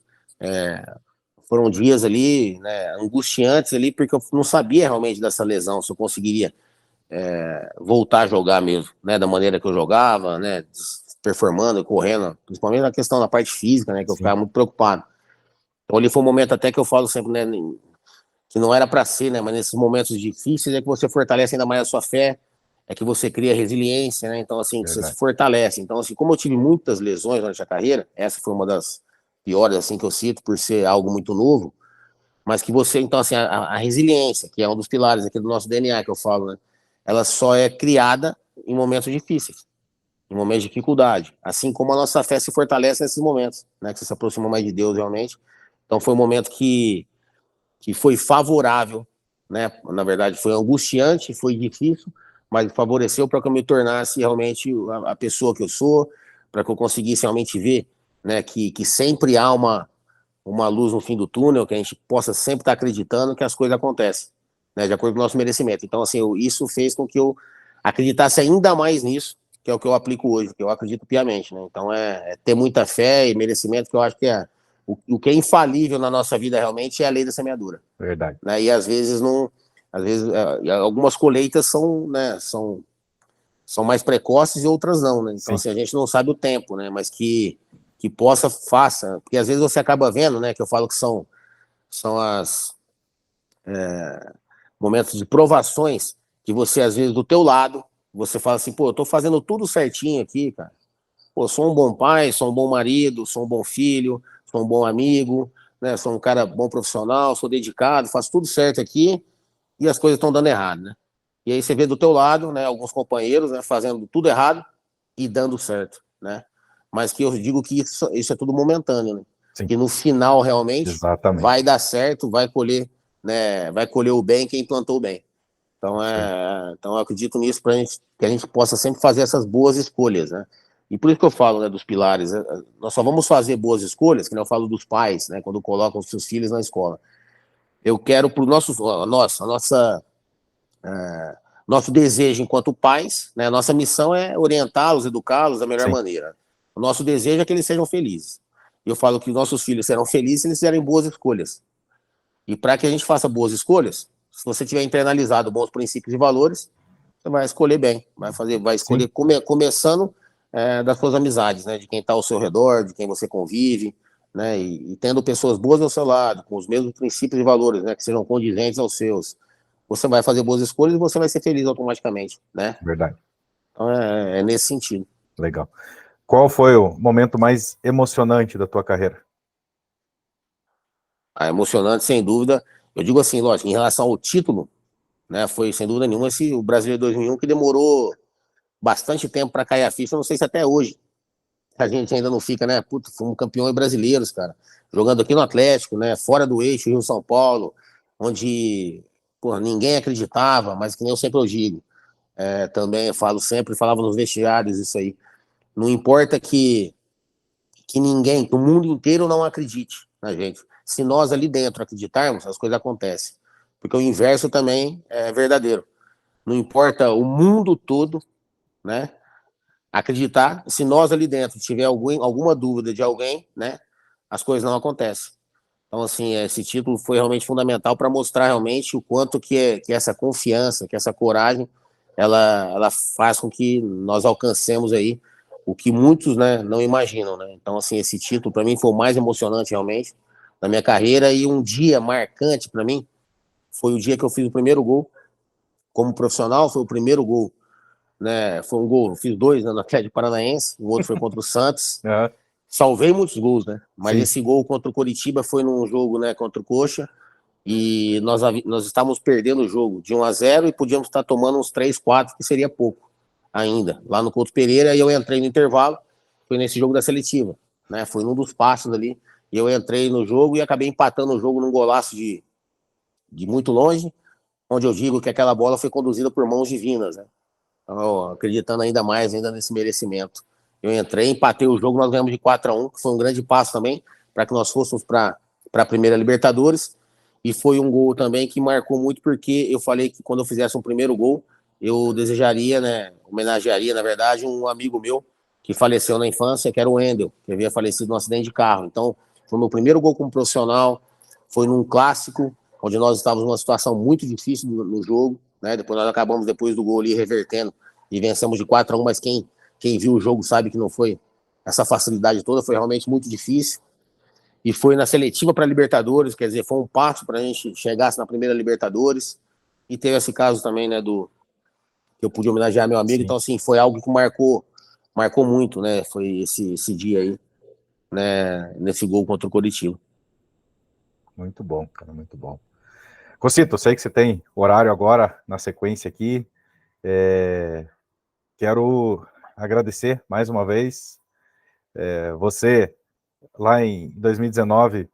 foram dias ali, né, angustiantes ali, porque eu não sabia realmente dessa lesão, se eu conseguiria voltar a jogar mesmo, né, da maneira que eu jogava, né, performando, correndo, principalmente na questão da parte física, né, que eu ficava muito preocupado. Então, ali foi um momento até que eu falo sempre, né, que não era para ser, né, mas nesses momentos difíceis é que você fortalece ainda mais a sua fé, é que você cria resiliência, né, então, assim, você se fortalece. Então, assim, como eu tive muitas lesões durante a carreira, essa foi uma das piores, assim, que eu cito, por ser algo muito novo, mas que você, então, assim, a resiliência, que é um dos pilares aqui do nosso DNA, que eu falo, né, ela só é criada em momentos difíceis, em momentos de dificuldade, assim como a nossa fé se fortalece nesses momentos, né, que você se aproxima mais de Deus, realmente. Então, foi um momento que foi favorável, né, na verdade, foi angustiante, foi difícil, mas favoreceu para que eu me tornasse realmente a pessoa que eu sou, para que eu conseguisse realmente ver, né, que sempre há uma luz no fim do túnel, que a gente possa sempre estar acreditando que as coisas acontecem, né, de acordo com o nosso merecimento. Então, assim, isso fez com que eu acreditasse ainda mais nisso, que é o que eu aplico hoje, que eu acredito piamente, né? Então, é ter muita fé e merecimento, que eu acho que o que é infalível na nossa vida realmente é a lei da semeadura. Verdade. Né? E às vezes não, algumas colheitas são, né, são mais precoces e outras não, né? Então, assim, a gente não sabe o tempo, né? Mas que possa, faça. Porque às vezes você acaba vendo, né? Que eu falo que são as momentos de provações que você, às vezes, do teu lado, você fala assim, pô, eu tô fazendo tudo certinho aqui, cara. Pô, sou um bom pai, sou um bom marido, sou um bom filho, sou um bom amigo, né? Sou um cara bom profissional, sou dedicado, faço tudo certo aqui e as coisas estão dando errado, né? E aí você vê do teu lado, né, alguns companheiros, né, fazendo tudo errado e dando certo, né? Mas que eu digo que isso é tudo momentâneo, né? Sim. Que no final realmente Exatamente. vai dar certo, vai colher, né, vai colher o bem quem plantou o bem. Então então eu acredito nisso para que a gente possa sempre fazer essas boas escolhas, né? E por isso que eu falo, né, dos pilares. Nós só vamos fazer boas escolhas, que eu falo dos pais, né, quando colocam os seus filhos na escola. Eu quero para o nosso desejo enquanto pais, né, nossa missão é orientá-los, educá-los da melhor maneira. O nosso desejo é que eles sejam felizes. E eu falo que nossos filhos serão felizes se eles fizerem boas escolhas. E para que a gente faça boas escolhas, se você tiver internalizado bons princípios e valores, você vai escolher bem, vai escolher começando das suas amizades, né, de quem está ao seu redor, de quem você convive, né, e tendo pessoas boas ao seu lado, com os mesmos princípios e valores, né, que sejam condizentes aos seus. Você vai fazer boas escolhas e você vai ser feliz automaticamente, né? Verdade. Então é nesse sentido. Legal. Qual foi o momento mais emocionante da tua carreira? Emocionante, sem dúvida. Eu digo assim, lógico, em relação ao título, né, foi sem dúvida nenhuma o Brasileiro 2001 que demorou bastante tempo para cair a ficha. Eu não sei se até hoje a gente ainda não fica, né? Puta, fomos campeões brasileiros, cara. Jogando aqui no Atlético, né? Fora do eixo, Rio-São Paulo, onde ninguém acreditava, mas que nem eu sempre eu digo. Também eu falo sempre, falava nos vestiários isso aí. Não importa que ninguém, que o mundo inteiro não acredite na gente. Se nós ali dentro acreditarmos, as coisas acontecem. Porque o inverso também é verdadeiro. Não importa o mundo todo, né? Acreditar, se nós ali dentro tiver alguma dúvida de alguém, né? As coisas não acontecem. Então, assim, esse título foi realmente fundamental para mostrar realmente o quanto que essa confiança, que essa coragem, ela faz com que nós alcancemos aí o que muitos, né, não imaginam, né? Então, assim, esse título para mim foi o mais emocionante realmente da minha carreira, e um dia marcante para mim foi o dia que eu fiz o primeiro gol como profissional. Foi o primeiro gol, né? Foi um gol, fiz dois, né, no Atlético Paranaense, o outro foi contra o Santos. Salvei muitos gols, né? Mas esse gol contra o Coritiba foi num jogo, né, contra o Coxa, e nós estávamos perdendo o jogo de 1-0 e podíamos estar tomando uns 3, 4, que seria pouco ainda, lá no Couto Pereira. E eu entrei no intervalo, foi nesse jogo da seletiva, né? Foi num dos passos ali, e eu entrei no jogo e acabei empatando o jogo num golaço de muito longe, onde eu digo que aquela bola foi conduzida por mãos divinas, né? Então, acreditando ainda mais ainda nesse merecimento. Eu entrei, empatei o jogo, nós ganhamos de 4-1, que foi um grande passo também, para que nós fôssemos para para a primeira Libertadores, e foi um gol também que marcou muito, porque eu falei que quando eu fizesse um primeiro gol, eu desejaria, né, homenagearia, na verdade, um amigo meu que faleceu na infância, que era o Wendel, que havia falecido num acidente de carro. Então, foi o meu primeiro gol como profissional, foi num clássico, onde nós estávamos numa situação muito difícil no jogo, né? Depois nós acabamos, depois do gol ali, revertendo e vencemos de 4-1, mas quem viu o jogo sabe que não foi essa facilidade toda, foi realmente muito difícil. E foi na seletiva para Libertadores, quer dizer, foi um passo para a gente chegasse na primeira Libertadores. E teve esse caso também, né, que eu pude homenagear meu amigo. Sim. Então, assim, foi algo que marcou muito, né? Foi esse dia aí, né, nesse gol contra o Coritiba. Muito bom, cara, muito bom. Cocito, eu sei que você tem horário agora na sequência aqui. Quero agradecer mais uma vez. Você, lá em 2019,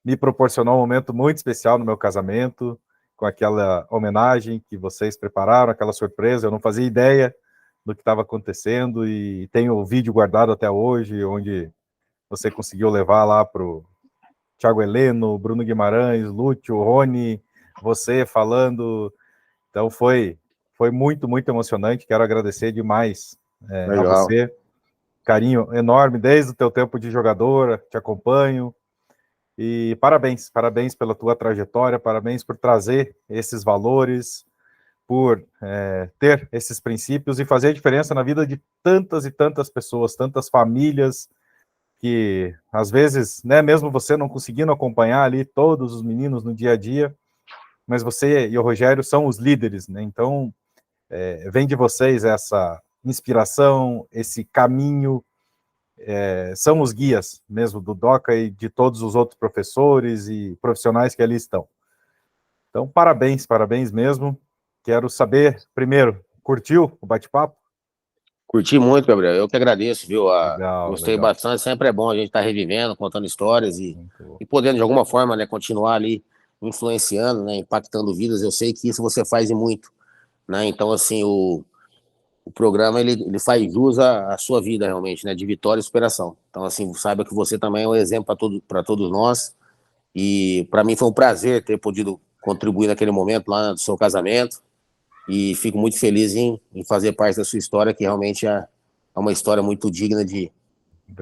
me proporcionou um momento muito especial no meu casamento, com aquela homenagem que vocês prepararam, aquela surpresa. Eu não fazia ideia do que estava acontecendo e tenho o vídeo guardado até hoje, onde você conseguiu levar lá para o Thiago Heleno, Bruno Guimarães, Lúcio, Rony, você falando. Então foi muito, muito emocionante. Quero agradecer demais a você. Carinho enorme desde o teu tempo de jogadora, te acompanho. E parabéns pela tua trajetória, parabéns por trazer esses valores, por ter esses princípios e fazer a diferença na vida de tantas e tantas pessoas, tantas famílias, que às vezes, né, mesmo você não conseguindo acompanhar ali todos os meninos no dia a dia, mas você e o Rogério são os líderes, né? Então, vem de vocês essa inspiração, esse caminho, são os guias mesmo do Doca e de todos os outros professores e profissionais que ali estão. Então, parabéns mesmo. Quero saber, primeiro, curtiu o bate-papo? Curti muito, Gabriel. Eu que agradeço, viu? Gostei legal. bastante. Sempre é bom a gente estar revivendo, contando histórias e podendo, de alguma forma, né, continuar ali influenciando, né, impactando vidas. Eu sei que isso você faz e muito, né? Então, assim, o programa, ele faz jus à sua vida, realmente, né? De vitória e superação. Então, assim, saiba que você também é um exemplo para todos nós. E para mim foi um prazer ter podido contribuir naquele momento lá do seu casamento. E fico muito feliz em fazer parte da sua história, que realmente é uma história muito digna de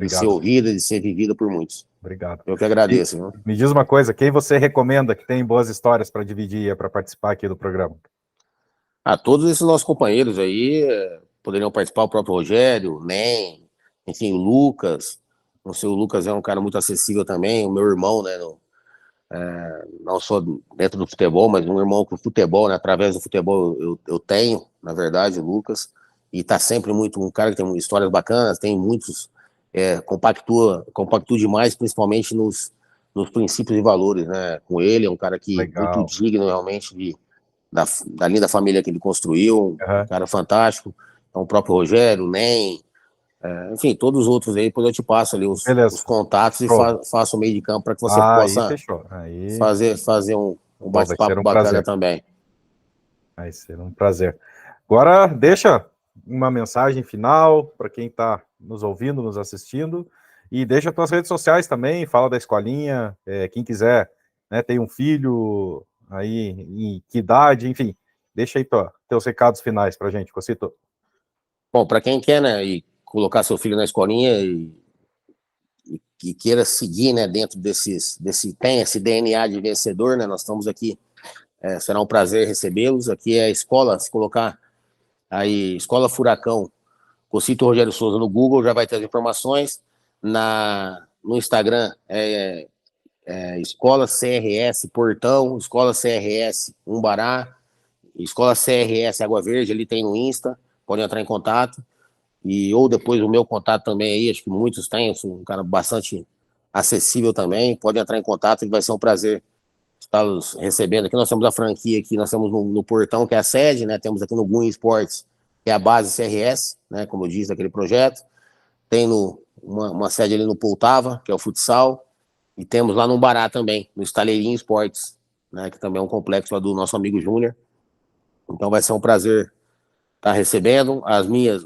ser ouvida, de ser vivida por muitos. Obrigado. Eu que agradeço. Viu? Me diz uma coisa, quem você recomenda que tem boas histórias para dividir, para participar aqui do programa? Todos esses nossos companheiros aí poderiam participar, o próprio Rogério, o Nem, enfim, o Lucas. Não sei, o Lucas é um cara muito acessível também, o meu irmão, né, não só dentro do futebol, mas um irmão com futebol, né, através do futebol eu tenho, na verdade, o Lucas, e tá sempre muito, um cara que tem histórias bacanas, tem muitos, compactua demais, principalmente nos princípios e valores, né, com ele, é um cara que muito digno realmente da linda família que ele construiu, um cara fantástico, então o próprio Rogério, o Nem, enfim, todos os outros aí, depois eu te passo ali os contatos e faço o meio de campo para que você possa fazer um bate-papo bacana também. Vai ser um prazer. Agora, deixa uma mensagem final para quem está nos ouvindo, nos assistindo, e deixa as tuas redes sociais também, fala da escolinha, quem quiser, né, tem um filho aí, em que idade, enfim, deixa aí teus recados finais para a gente, Cocito. Bom, para quem quer, né, e colocar seu filho na escolinha e queira seguir, né, dentro tem esse DNA de vencedor, né, nós estamos aqui, será um prazer recebê-los, aqui é a escola, se colocar aí, Escola Furacão, Cocito Rogério Souza no Google, já vai ter as informações, no Instagram Escola CRS Portão, Escola CRS Umbará, Escola CRS Água Verde, ali tem no Insta, podem entrar em contato, ou depois o meu contato também aí, acho que muitos têm, eu sou um cara bastante acessível também, pode entrar em contato, que vai ser um prazer estar-los recebendo aqui. Nós temos a franquia aqui, nós temos no Portão, que é a sede, né? Temos aqui no Gun Esportes, que é a base CRS, né? Como eu disse, daquele projeto. Tem uma sede ali no Poltava, que é o futsal, e temos lá no Bará também, no Estaleirinho Esportes, né? Que também é um complexo lá do nosso amigo Júnior. Então vai ser um prazer estar recebendo.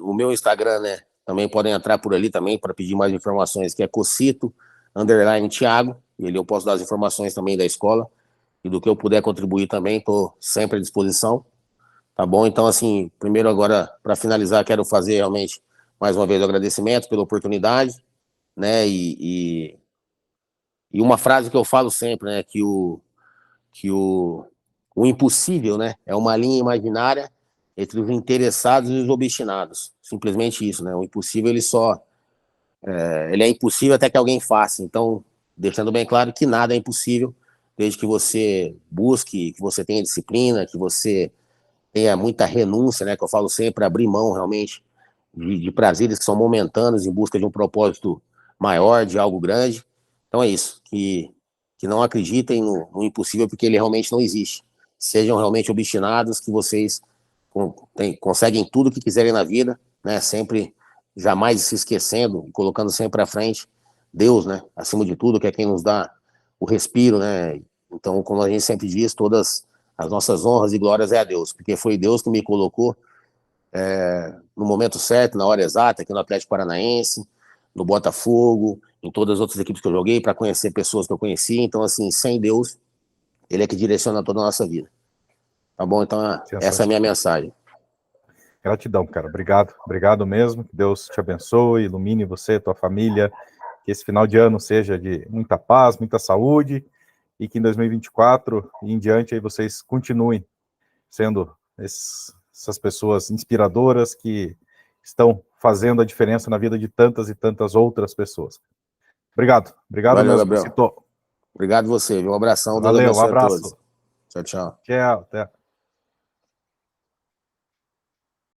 O meu Instagram, né? Também podem entrar por ali também para pedir mais informações, que é Cocito Thiago, e ali eu posso dar as informações também da escola, e do que eu puder contribuir também, estou sempre à disposição, tá bom? Então, assim, primeiro agora, para finalizar, quero fazer realmente, mais uma vez, o agradecimento pela oportunidade, né, e uma frase que eu falo sempre, né, o impossível, né, é uma linha imaginária entre os interessados e os obstinados. Simplesmente isso, né? O impossível, ele é impossível até que alguém faça. Então, deixando bem claro que nada é impossível, desde que você busque, que você tenha disciplina, que você tenha muita renúncia, né? Que eu falo sempre, abrir mão realmente de prazeres que são momentâneos em busca de um propósito maior, de algo grande. Então é isso, que não acreditem no impossível, porque ele realmente não existe. Sejam realmente obstinados, que vocês conseguem tudo o que quiserem na vida, né? Sempre, jamais se esquecendo, colocando sempre à frente Deus, né? Acima de tudo, que é quem nos dá o respiro, né? Então, como a gente sempre diz, todas as nossas honras e glórias é a Deus, porque foi Deus que me colocou no momento certo, na hora exata, aqui no Atlético Paranaense, no Botafogo, em todas as outras equipes que eu joguei, para conhecer pessoas que eu conheci. Então, assim, sem Deus, ele é que direciona toda a nossa vida. Tá bom? Então, essa é a minha mensagem. Gratidão, cara. Obrigado. Obrigado mesmo. Que Deus te abençoe, ilumine você, tua família. Que esse final de ano seja de muita paz, muita saúde. E que em 2024 e em diante aí vocês continuem sendo essas pessoas inspiradoras que estão fazendo a diferença na vida de tantas e tantas outras pessoas. Obrigado. Obrigado. Valeu, mesmo, Gabriel. Citou. Obrigado você, viu? Um abração. Valeu, Deus abençoe um abraço. a todos. Tchau, tchau. Tchau, até.